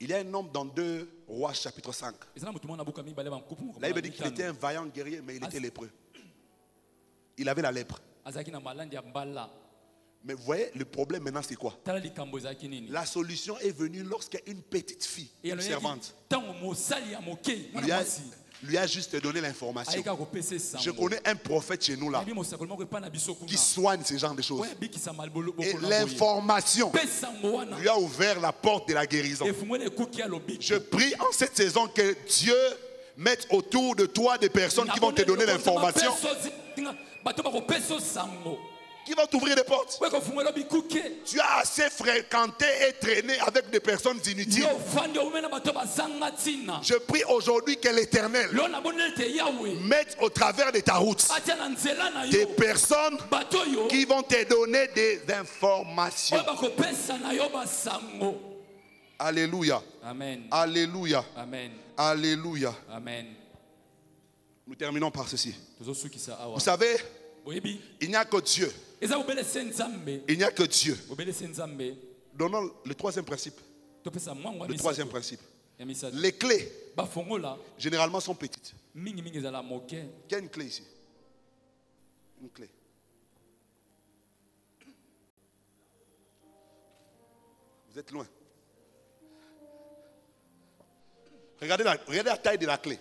Il y a un homme dans 2 Rois chapitre 5. Là, il me dit qu'il était un vaillant guerrier, mais il était lépreux. Il avait la lèpre. Mais vous voyez, le problème maintenant, c'est quoi? La solution est venue lorsqu'une petite fille, une servante, lui a juste donné l'information. Je connais un prophète chez nous là qui soigne ce genre de choses. Et l'information lui a ouvert la porte de la guérison. Je prie en cette saison que Dieu mettre autour de toi des personnes qui vont te donner l'information, qui vont t'ouvrir des portes. Tu as assez fréquenté et traîné avec des personnes inutiles. Je prie aujourd'hui que l'Éternel mette au travers de ta route des personnes qui vont te donner des informations. Alléluia. Amen. Alléluia. Amen. Alléluia. Amen. Nous terminons par ceci. Vous Vous savez, il n'y a que Dieu. Il n'y a que Dieu. Donnons le troisième principe. Le troisième principe. Les clés, généralement, sont petites. Il y a une clé ici. Une clé. Vous êtes loin. Regardez la taille de la clé.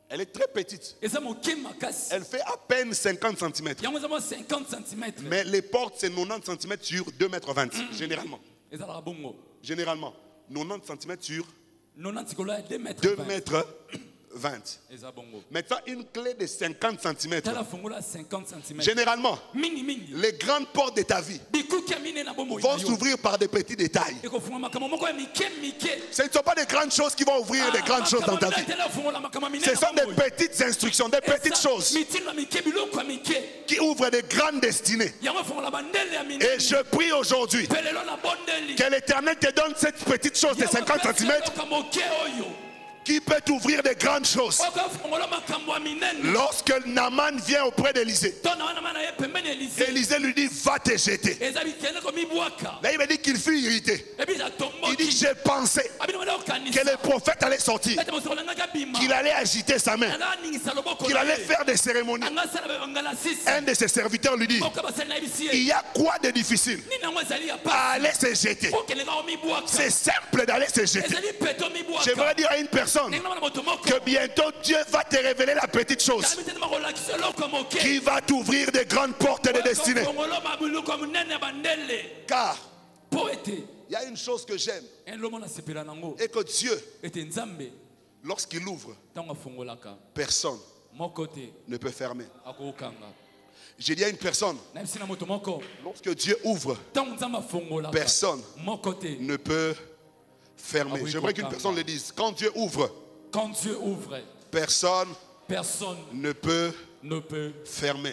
Elle est très petite. Elle fait à peine 50 cm. Mais les portes, c'est 90 cm sur 2,20 m. Généralement. Généralement. 90 cm sur 2,20 m. Maintenant, une clé de 50 cm. Généralement, les grandes portes de ta vie vont s'ouvrir par des petits détails. Ce ne sont pas des grandes choses qui vont ouvrir des grandes choses dans ta vie. Ce sont des petites instructions, des petites choses qui ouvrent des grandes destinées. Et je prie aujourd'hui que l'Éternel te donne cette petite chose de 50 cm qui peut ouvrir des grandes choses. Lorsque Naaman vient auprès d'Élisée, Élisée lui dit, va te jeter. Là, il me dit qu'il fut irrité. Il dit, j'ai pensé que le prophète allait sortir, qu'il allait agiter sa main, qu'il allait faire des cérémonies. Un de ses serviteurs lui dit, il y a quoi de difficile à aller se jeter? C'est simple d'aller se jeter. J'aimerais dire à une personne que bientôt Dieu va te révéler la petite chose qui va t'ouvrir des grandes portes de destinée. Car il y a une chose que j'aime, et que Dieu, lorsqu'il ouvre, personne ne peut fermer. J'ai dit à une personne, lorsque Dieu ouvre, personne ne peut fermer. J'aimerais qu'une personne le dise. Quand Dieu ouvre, personne ne peut fermer.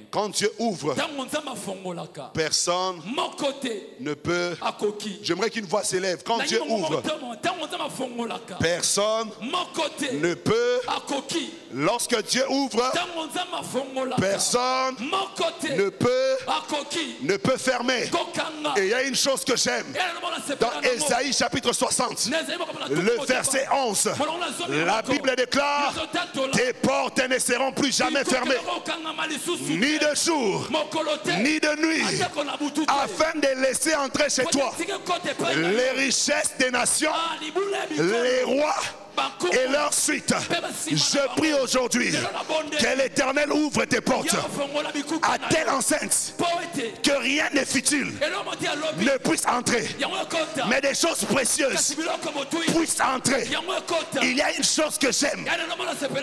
Quand Dieu ouvre, personne ne peut. J'aimerais qu'une voix s'élève. Quand Dieu ouvre, personne ne peut. Lorsque Dieu ouvre, personne ne peut fermer. Et il y a une chose que j'aime. Dans Ésaïe chapitre 60, le verset 11, la Bible déclare, tes portes ne seront plus jamais fermées, ni de jour, ni de nuit, afin de laisser entrer chez toi les richesses des nations, les rois et leur suite. Je prie aujourd'hui que l'Éternel ouvre tes portes à telle enceinte que rien n'est futile ne puisse entrer, mais des choses précieuses puissent entrer. Il y a une chose que j'aime.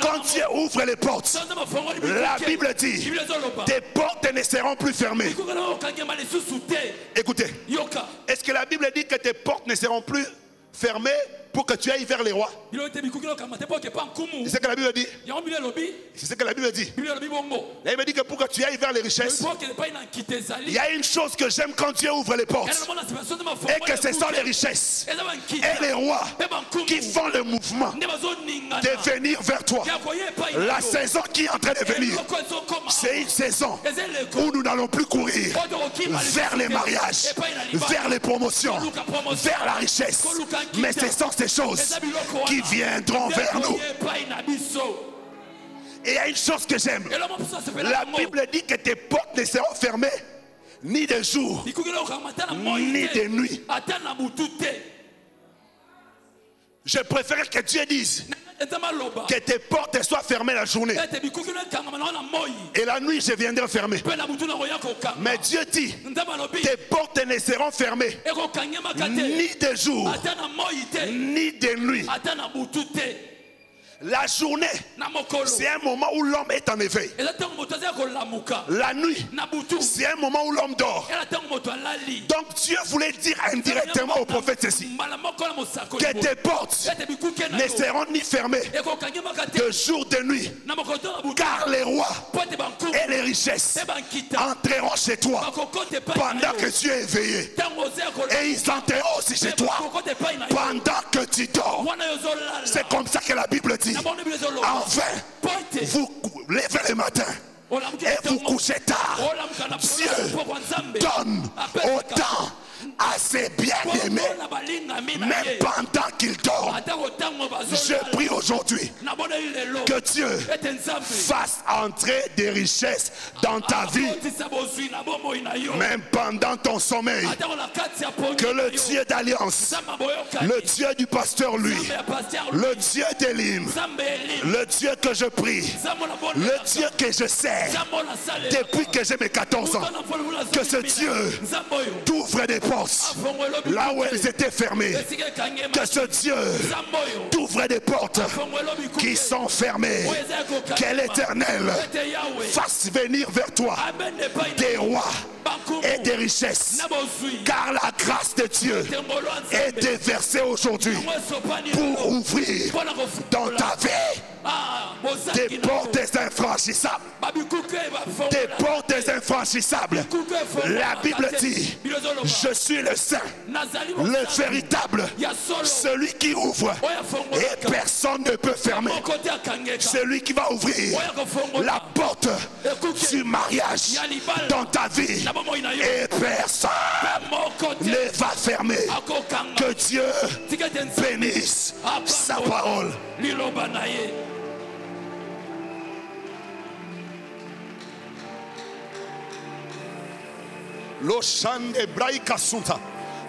Quand Dieu ouvre les portes, la Bible dit, tes portes ne seront plus fermées. Écoutez, est-ce que la Bible dit que tes portes ne seront plus fermées pour que tu ailles vers les rois? C'est ce que la Bible dit. C'est ce que la Bible dit. Là, il me dit que pour que tu ailles vers les richesses, il y a une chose que j'aime quand Dieu ouvre les portes, et que ce sont les richesses et les rois qui font le mouvement de venir vers toi. La saison qui est en train de venir, c'est une saison où nous n'allons plus courir vers les mariages, vers les promotions, vers la richesse, mais ce sont ces choses qui viendront vers nous. Et il y a une chose que j'aime. La Bible dit que tes portes ne seront fermées ni de jour, ni de nuit. Je préfère que Dieu dise, Que tes portes soient fermées la journée. Et la nuit, je viendrai fermer. Mais Dieu dit, tes portes ne seront fermées ni de jour, ni de nuit. La journée, c'est un moment où l'homme est en éveil. La nuit, c'est un moment où l'homme dort. Donc Dieu voulait dire indirectement au prophète ceci, que tes portes ne seront ni fermées de jour de nuit, car les rois et les richesses entreront chez toi pendant que tu es éveillé, et ils entreront aussi chez toi pendant que tu dors. C'est comme ça que la Bible dit. Enfin, vous levez le matin et vous couchez tard. Dieu donne autant à ses bien-aimés, même pendant qu'ils dorment. Je prie aujourd'hui que Dieu fasse entrer des richesses dans ta vie, même pendant ton sommeil. Que le Dieu d'alliance, le Dieu du pasteur lui, le Dieu d'Élim, le Dieu que je prie, le Dieu que je sers depuis que j'ai mes 14 ans, que ce Dieu t'ouvre des portes là où elles étaient fermées. Que ce Dieu t'ouvre des portes qui sont fermées. Que l'Éternel fasse venir vers toi des rois et des richesses, car la grâce de Dieu est déversée aujourd'hui pour ouvrir dans ta vie des portes infranchissables. Des portes infranchissables. La Bible dit, je suis le saint, le véritable, celui qui ouvre et personne ne peut fermer. Celui qui va ouvrir la porte du mariage dans ta vie et personne ne va fermer. Que Dieu bénisse sa parole.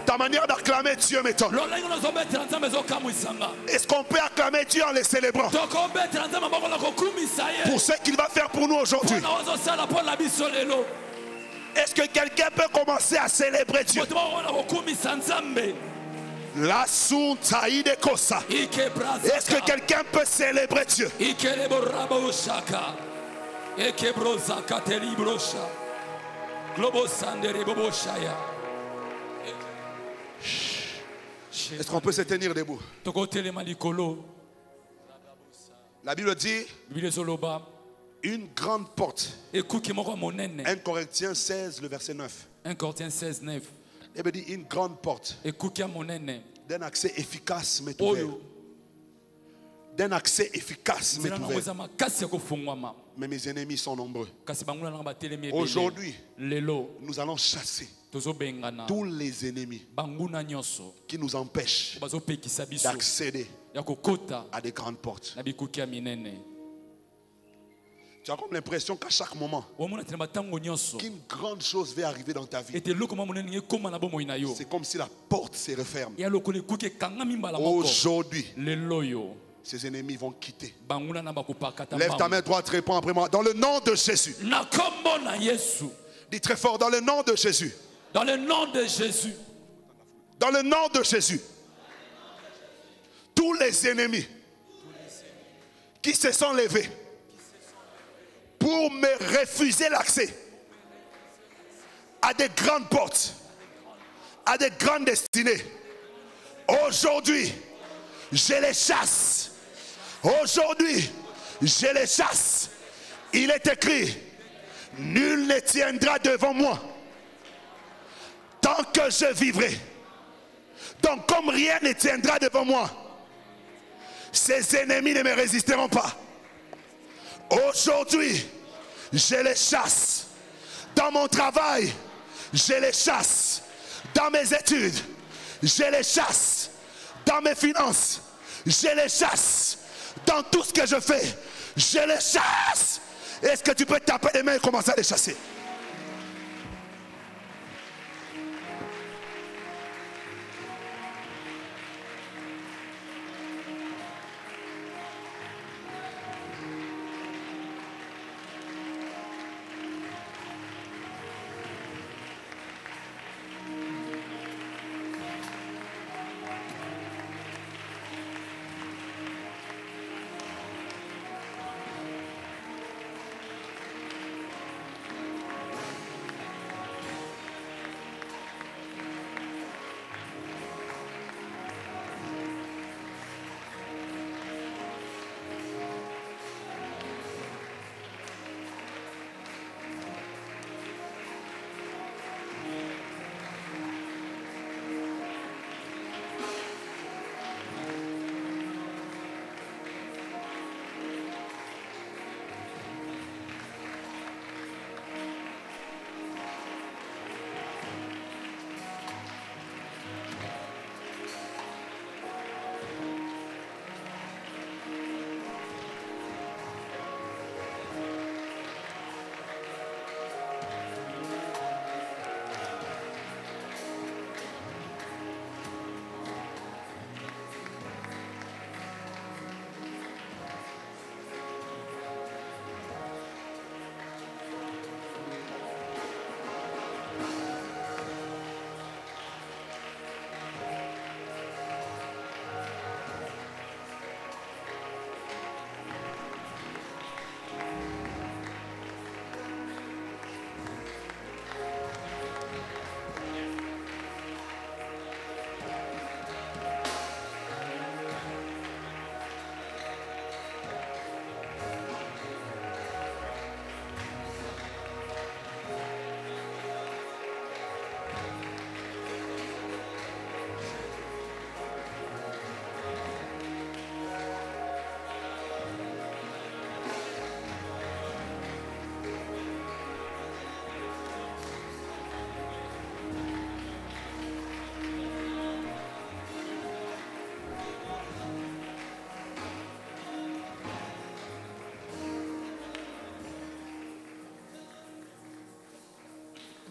Ta manière d'acclamer Dieu m'étonne. Est-ce qu'on peut acclamer Dieu en les célébrant pour ce qu'il va faire pour nous aujourd'hui? Est-ce que quelqu'un peut commencer à célébrer Dieu? La Suntaïde Kosa. Est-ce que quelqu'un peut célébrer Dieu? Est-ce qu'on peut se tenir debout? La Bible dit une grande porte. 1 Corinthiens 16, le verset 9. 1 Corinthiens 16, 9. Il dit une grande porte d'un accès efficace m'est ouvert. D'un accès efficace m'est ouvert. Mais mes ennemis sont nombreux. Aujourd'hui, nous allons chasser tous les ennemis qui nous empêchent d'accéder à des grandes portes. Tu as comme l'impression qu'à chaque moment, qu'une grande chose va arriver dans ta vie. C'est comme si la porte se referme. Aujourd'hui, ces ennemis vont quitter. Lève ta main droite, réponds après moi. Dans le nom de Jésus. Dis très fort, dans le nom de Jésus. Dans le nom de Jésus. Dans le nom de Jésus. Tous les ennemis qui se sont levés pour me refuser l'accès à des grandes portes, à des grandes destinées, aujourd'hui, je les chasse. Aujourd'hui, je les chasse. Il est écrit, nul ne tiendra devant moi tant que je vivrai. Donc comme rien ne tiendra devant moi, ces ennemis ne me résisteront pas. Aujourd'hui, je les chasse. Dans mon travail, je les chasse. Dans mes études, je les chasse. Dans mes finances, je les chasse. Dans tout ce que je fais, je les chasse. Est-ce que tu peux taper les mains et commencer à les chasser?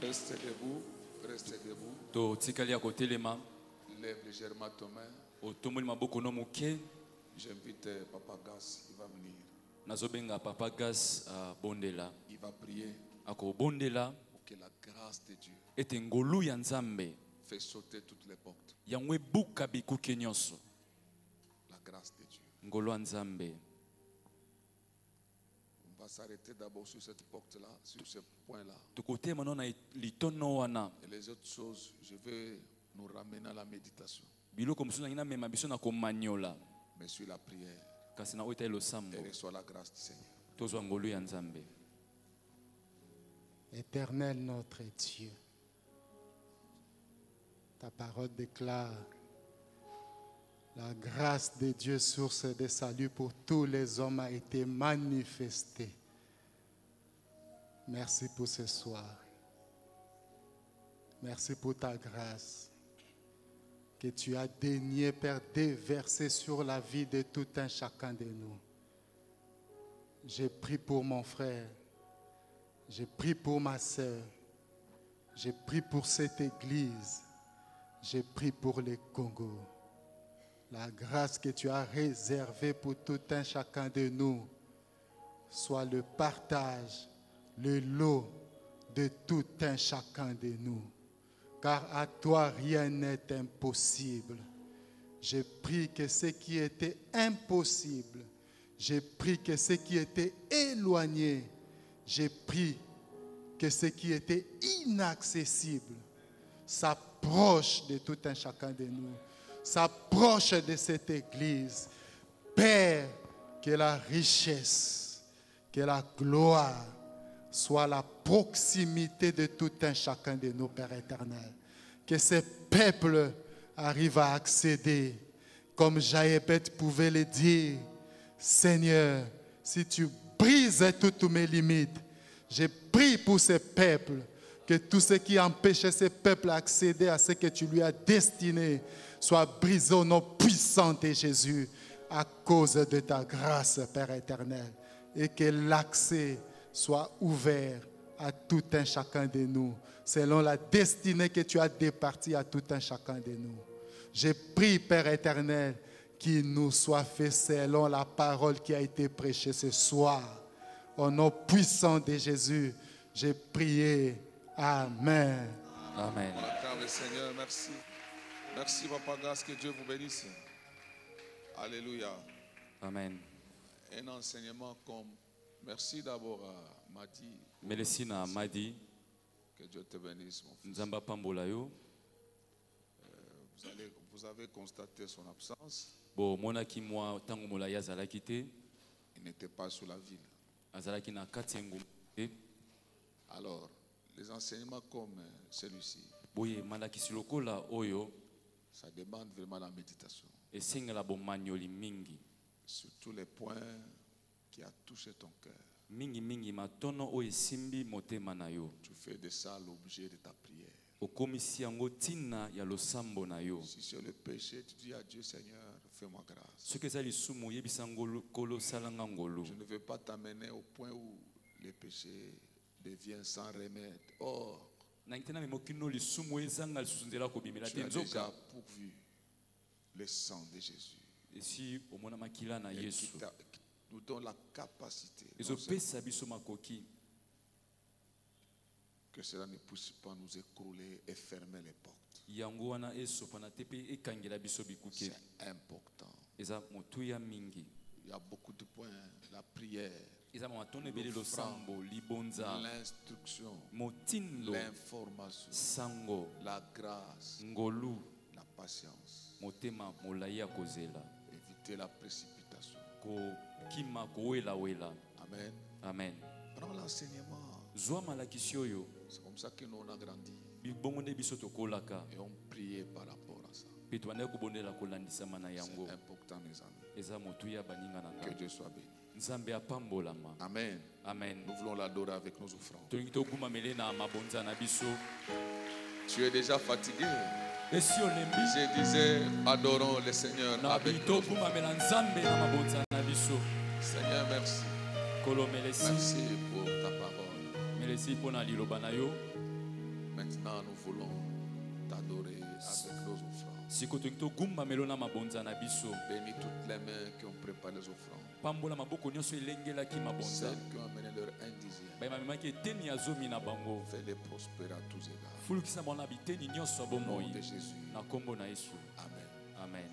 Restez debout. Restez debout. To tikali ya kotelema. Lève légèrement ton main. Otomoli maboko no muke. J'invite Papa Gas, il va venir. Nazobenga Papa Gas bondela. Il va prier Ako bondela. pour que la grâce de Dieu Ete ngolu ya Nzambe. fait sauter toutes les portes. Yangwe buka bikuke nyonso. La grâce de Dieu. Ngolu ya Nzambe. On va s'arrêter d'abord sur cette porte-là, sur ce point-là. Tukote manona litono wana. Et les autres choses, je vais nous ramener à la méditation. Biloko musuna ngina mema biso na komanyola. Mais sur la prière, Kasi na oita ilo sambo. et reçoit la grâce du Seigneur. Tozwa ngolu ya Nzambe. Éternel notre Dieu, ta parole déclare la grâce de Dieu, source de salut pour tous les hommes, a été manifestée. Merci pour ce soir. Merci pour ta grâce que tu as daigné, Père, déverser sur la vie de tout un chacun de nous. J'ai prié pour mon frère. J'ai prié pour ma sœur. J'ai prié pour cette église. J'ai prié pour le Congo. La grâce que tu as réservée pour tout un chacun de nous soit le partage, le lot de tout un chacun de nous. Car à toi, rien n'est impossible. J'ai prié que ce qui était impossible, j'ai prié que ce qui était éloigné, j'ai prié que ce qui était inaccessible s'approche de tout un chacun de nous, s'approche de cette église. Père, que la richesse, que la gloire soit la proximité de tout un chacun de nous, Père éternel. Que ce peuple arrive à accéder, comme Jaébet pouvait le dire, Seigneur, si tu brises toutes mes limites, je prie pour ce peuple, que tout ce qui empêchait ce peuple d'accéder à ce que tu lui as destiné soit brisé au nom puissant de Jésus à cause de ta grâce, Père éternel, et que l'accès soit ouvert à tout un chacun de nous, selon la destinée que tu as départie à tout un chacun de nous. Je prie, Père éternel, qu'il nous soit fait selon la parole qui a été prêchée ce soir. Au nom puissant de Jésus, j'ai prié. Amen. Amen. On acclame le Seigneur, merci. Merci, Papa Gas, que Dieu vous bénisse. Alléluia. Amen. Un enseignement comme... Merci d'abord à Madi. Melesina Madi. Que Dieu te bénisse, mon fils. Nzamba pambola yo. Vous avez constaté son absence. Bo monaki mwa tango molaya azalaki te. Il n'était pas sur la ville. Azalaki na kati ngumba. Alors, les enseignements comme celui-ci, Boye malakisi lokola oyo ça demande vraiment la méditation. esengela bomanyoli mingi. Sur tous les points qui a touché ton cœur. Mingi mingi matono o esimbi motema na yo. Tu fais de ça l'objet de ta prière. Okomisi yango tina ya losambo na yo. Si c'est le péché, tu dis à Dieu, Seigneur, fais-moi grâce. Soki eza lisumu yebisa ngolo kolo salanga ngolo. Je ne veux pas t'amener au point où le péché devient sans remède. Or, Nangitena memokino lisumu ezanga lisusu nzela kobimela tu te as déjà nzoka. pourvu le sang de Jésus. Esi omona makila na Et qui Yesu. nous donne la capacité Ezopesa biso makoki. que cela ne puisse pas nous écrouler et fermer les portes. Yango wana esopana te pe ekangela biso bikuke. C'est important. Eza motuya mingi. Il y a beaucoup de points. La prière, Eza matono ebele losambo libonza. l'instruction, Motindo l'information, sango la grâce, ngolu la patience. motema molai ya kozela. Éviter la précipitation. Ko kima kowela wela. Amen. Amen. Prends l'enseignement. Zwa malakisi oyo C'est comme ça que nous on a grandi. bibongo nde biso tokolaka. Et on priait par rapport à ça. Pe tobandaki kobondela kolandisama na C'est yango. important, mes amis. Eza motuya baninga na Que ngai. Dieu soit béni. Nzambe apambolama. Amen. Amen. Nous voulons l'adorer avec nos offrandes. Tolingi togumamele na mabonza na biso. Tu es déjà fatigué. Esi olembi Je disais, adorons le Seigneur na avec bito gumamela Nzambe na mabonza na biso. Seigneur, merci. Kolo melesi. Merci pour ta parole. Melesi pona liloba na yo. Maintenant, nous voulons t'adorer avec nos offrandes. sikoyo togumbamelo na mabonza na biso. Bénis toutes les mains qui ont préparé les offrandes. Pambola maboko nyonso elengelaki mabonza. Celles qui ont amené leur 1/10. bayamamaki eteni ya zomi na bango. Fais-les prospérer à tous égards. fulukisa bango na biteni nyonso ya Au nom bomoi de Jésus. na kombo na Yesu. Amen. Amen.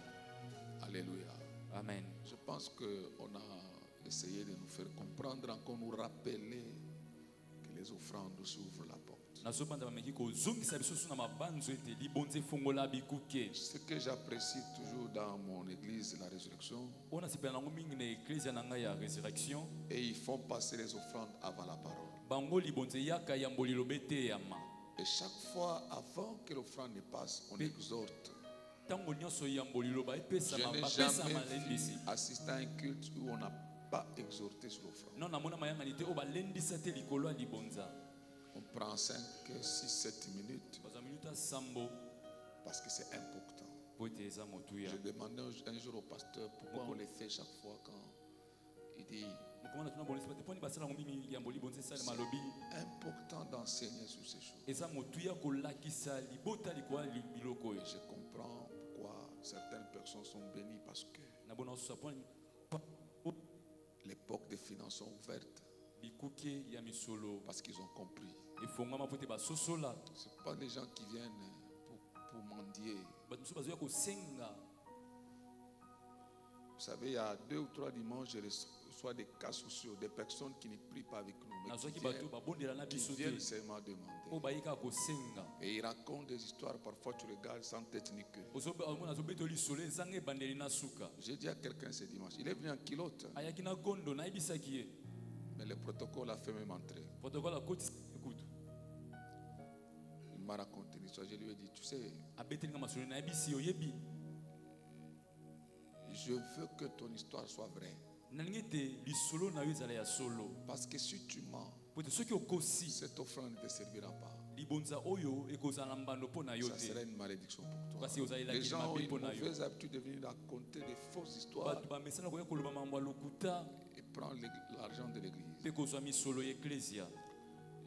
Alléluia. Amen. Je pense qu'on a essayé de nous faire comprendre, encore nous rappeler que les offrandes s'ouvrent la porte. nazobanda bameki kozongisa biso so na mabanzo ete libonza efongola bikuke. Ce que j'apprécie toujours dans mon église, la résurrection, oyo nasepela nango mingi na eklezia na ngai ya résurrection, et ils font passer les offrandes avant la parole. bango libonza eyaka yambo liloba eteyama. Et chaque fois, avant que l'offrande ne passe, on exhorte. ntango nyonso yambo liloba Je epesama n'ai bapesa jamais malendisi. vu assister à un culte où on n'a pas exhorté sur l'offrande. non namona mayangani te oyo balendisa te likolo ya libonza. On prend 5, 6, 7 minutes bazwa minuta sambo parce que c'est important. po ete eza motuya. Je demandais un jour au pasteur pourquoi on les fait chaque fois quand il dit mokomana tuna bolisi bate mponi basala yango mingi yambo libonza esalema alobi important d'enseigner sur ces choses. eza motuya kolakisa libota likoya biloko oyo. Et je comprends pourquoi certaines personnes sont bénies parce que nabona osusa mponi l'époque des finances sont ouvertes, bikuke ya misolo parce qu'ils ont compris. efongwama po ete basosola. Ce ne sont pas des gens qui viennent pour mendier. bato mosusu bazoya kosenga. Vous savez, il y a 2 ou 3 dimanches, je reçois des cas sociaux, des personnes qui ne prient pas avec nous, mais nazwaki bato babondela na qui biso te viennent seulement oyo demander. bayekaka kosenga. Et ils racontent des histoires, parfois tu regardes sans tête ni queue. omona azobeta lisolo ezanga ebandeli na suka. J'ai dit à quelqu'un ce dimanche, il est venu en kilote, ayaki na gondo nayebisaki ye mais le protocole a fait même entrer. protokole akotisa kutu Il m'a raconté une histoire, je lui ai dit, tu sais, abetelinga masolo nayebisi oyebi je veux que ton histoire soit vraie. nalingi ete lisolo na yo ezala ya solo Parce que si tu mens, po ete soki okosi cette offrande ne te servira pas. libonza oyo ekozala na mbando mpo na yo Ça te. serait une malédiction pour toi. Kasi ozalelaki Les gens ont mabe une mpo na yo. mauvaise habitude de venir raconter des fausses histoires bato bamesana koya koloba mambo ya lokuta et prendre l'argent de l'église. mpe kozwa misolo ya eklesia.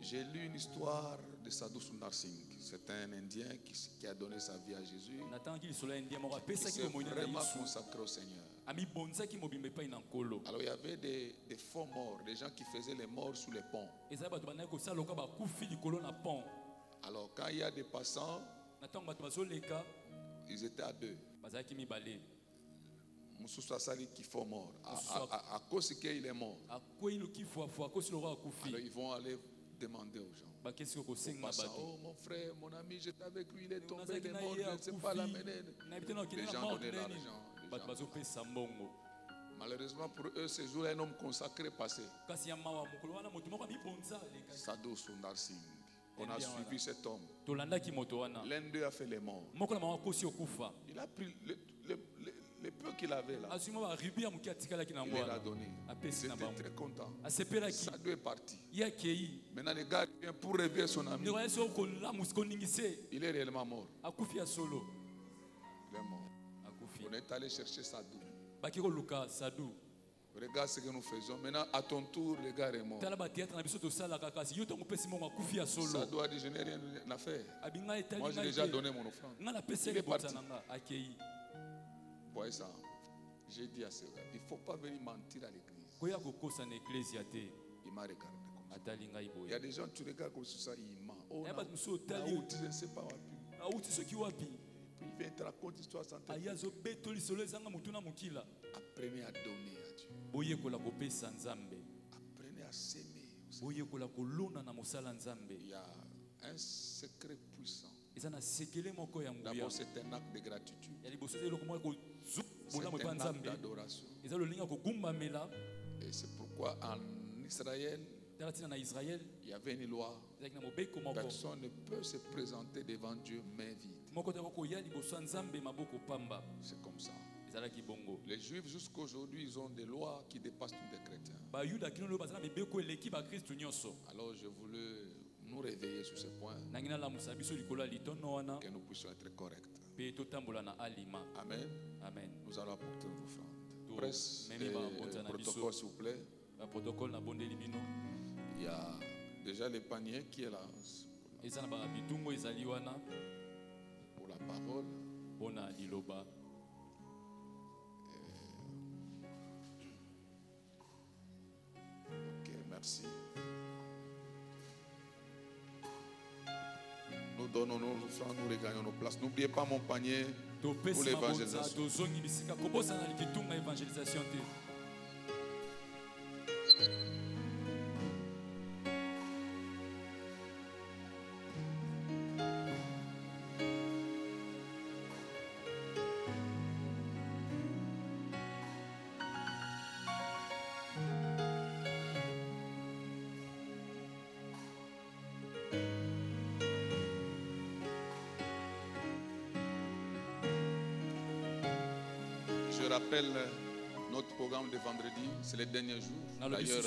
J'ai lu une histoire de Sadhu Sundar Singh. C'est un Indien qui a donné sa vie à Jésus, natangaki lisolo ya ndia moko qui apesaki s'est bomoi na vraiment yesu consacré au Seigneur. amibonzaki mobimba epai na nkolo. Alors il y avait des faux morts, des gens qui faisaient les morts sous les ponts. ezali bato bandaki kosala loka bakufi likolo na pont. Alors quand il y a des passants, na ntango bato bazoleka ils étaient à 2. bazalaki mibale. Moussoussa Sali qui font mort. À cause qu'il est mort. akwei lokifuafu akosi loko Alors akufi ils vont aller demander aux gens. bakesi kosenga Passant, bato. oh mon frère, mon ami, j'étais avec lui, il est tombé, nazalaki il est na mort, ye je ne sais pas l'amener. nayebi te na okende Les na gens mort donnaient nini l'argent. Les bato gens- bazopesa mbongo. Malheureusement pour eux, ce jour-là, un homme consacré passé. kasi ya mawa mokolo wana moto moko amibonza alekaki. Sadhu Sundar Singh. On a bien, suivi voilà. cet homme. tolandaki moto wana L'un d'eux a fait les morts. moko na mawa akosi okufa Il a pris le peu qu'il avait là. azwi mwa baribi ya moke atikalaki Il nango leur a wana donné. Ils apesi na étaient bango très contents. asepelaki Sadhu est parti. ye akei Maintenant, le gars vient pour réveiller son ami. ndeko yesi okolamusi koningise Il est réellement mort. akufi ya solo Il est mort. akufi On est allé chercher Sadhu. baki koluka sadu. Regarde ce que nous faisons. Maintenant, à ton tour, le gars est mort. tala bateatre na biso tosalaka kasi yo ntango opesi mbongo akufi ya solo Sadhu a dit, je n'ai rien à faire. abinga etali Moi, j'ai ngai déjà te. donné mon offrande. nga napesi Il est libonza parti. na nga akei. Voyez ça. J'ai dit à ce gars, il ne faut pas venir mentir à l'église. koya kokosa na eklesia te. Il m'a regardé comme ça. atali ngai Il y a boye des gens, tu regardes comme ça, il ment. Oh, ya non, bato mosusu là otali où tu ne sais pas où appuyer. auti soki wapi Puis il vient te raconter l'histoire sans te aye azobeto lisolo ezanga motu na mokila. Apprenez à donner à Dieu. boyekola kopesa nzambe, Apprenez à s'aimer. boyekola kolona na mosala nzambe. Il y a un secret puissant. eza na sekele moko ya nguya D'abord, c'est un acte de gratitude. ya liboso eza eloko moko C'est bolamu epa un acte nzambe d'adoration. eza lolinga kogumbamela. Et c'est pourquoi en Israël, tala ntina na israel il y avait une loi. ezalaki na mobeko moko Personne ne peut se présenter devant Dieu main vide. moko te kokoya liboso ya nzambe maboko pamba. C'est comme ça. ezalaki bongo. Les Juifs, jusqu'à aujourd'hui, ils ont des lois qui dépassent tous les chrétiens. bayuda kino lelo baza na mibeko eleki bakristu nyonso. Alors, je voulais nous réveiller sur ce point, nangi nalamusa biso likolo ya litono wana que nous puissions être corrects. mpe totambola na alima. Amen. amen. Nous allons apporter nos offrandes. Tout. Presse Meni le ba bonza na biso. protocole, s'il vous plaît. baprotokole na bondeli bino. Il y a déjà le panier qui est là. pour la parole. Ok, merci. Nous donnons nos offrandes, nous regagnons nos places. N'oubliez pas mon panier pour l'évangélisation. Je rappelle notre programme de vendredi, c'est le dernier jour. D'ailleurs,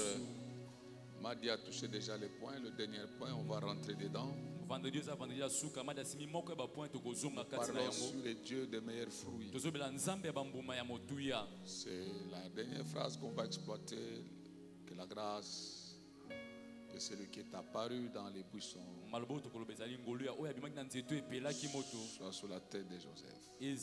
Madi a touché déjà les points. Le dernier point, on va rentrer dedans. Parlons sur les dieux des meilleurs fruits. C'est la dernière phrase qu'on va exploiter. Que la grâce de celui qui est apparu dans les buissons soit sur la tête de Joseph. Et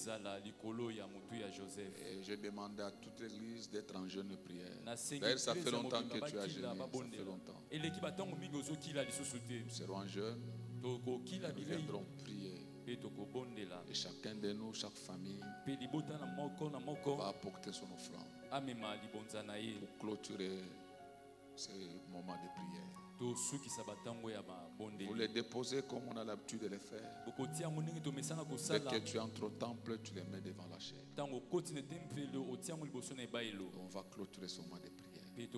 je demande à toute l'église d'être en jeûne de prière. D'ailleurs, ça fait longtemps que tu as jeûné. Ça fait longtemps. Nous serons en jeûne. Nous viendrons prier. Et chacun de nous, chaque famille, va apporter son offrande pour clôturer ce moment de prière. Vous les déposez comme on a l'habitude de les faire. Dès que tu entres au temple, tu les mets devant la chair. On va clôturer ce moment de prière. Et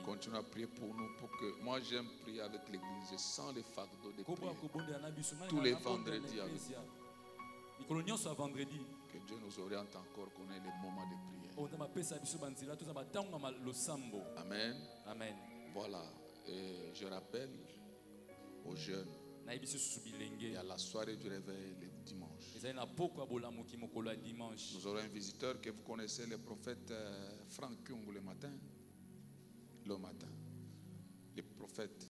continue à prier pour nous, pour que moi j'aime prier avec l'église. Je sens les fardeaux de prière tous les vendredis avec nous. Que Dieu nous oriente encore, qu'on ait les moments de prière. Amen. Amen. Voilà. Et je rappelle aux jeunes, il y a la soirée du réveil le dimanche. Nous aurons un visiteur que vous connaissez, le prophète Franck Kyung le matin. Le prophète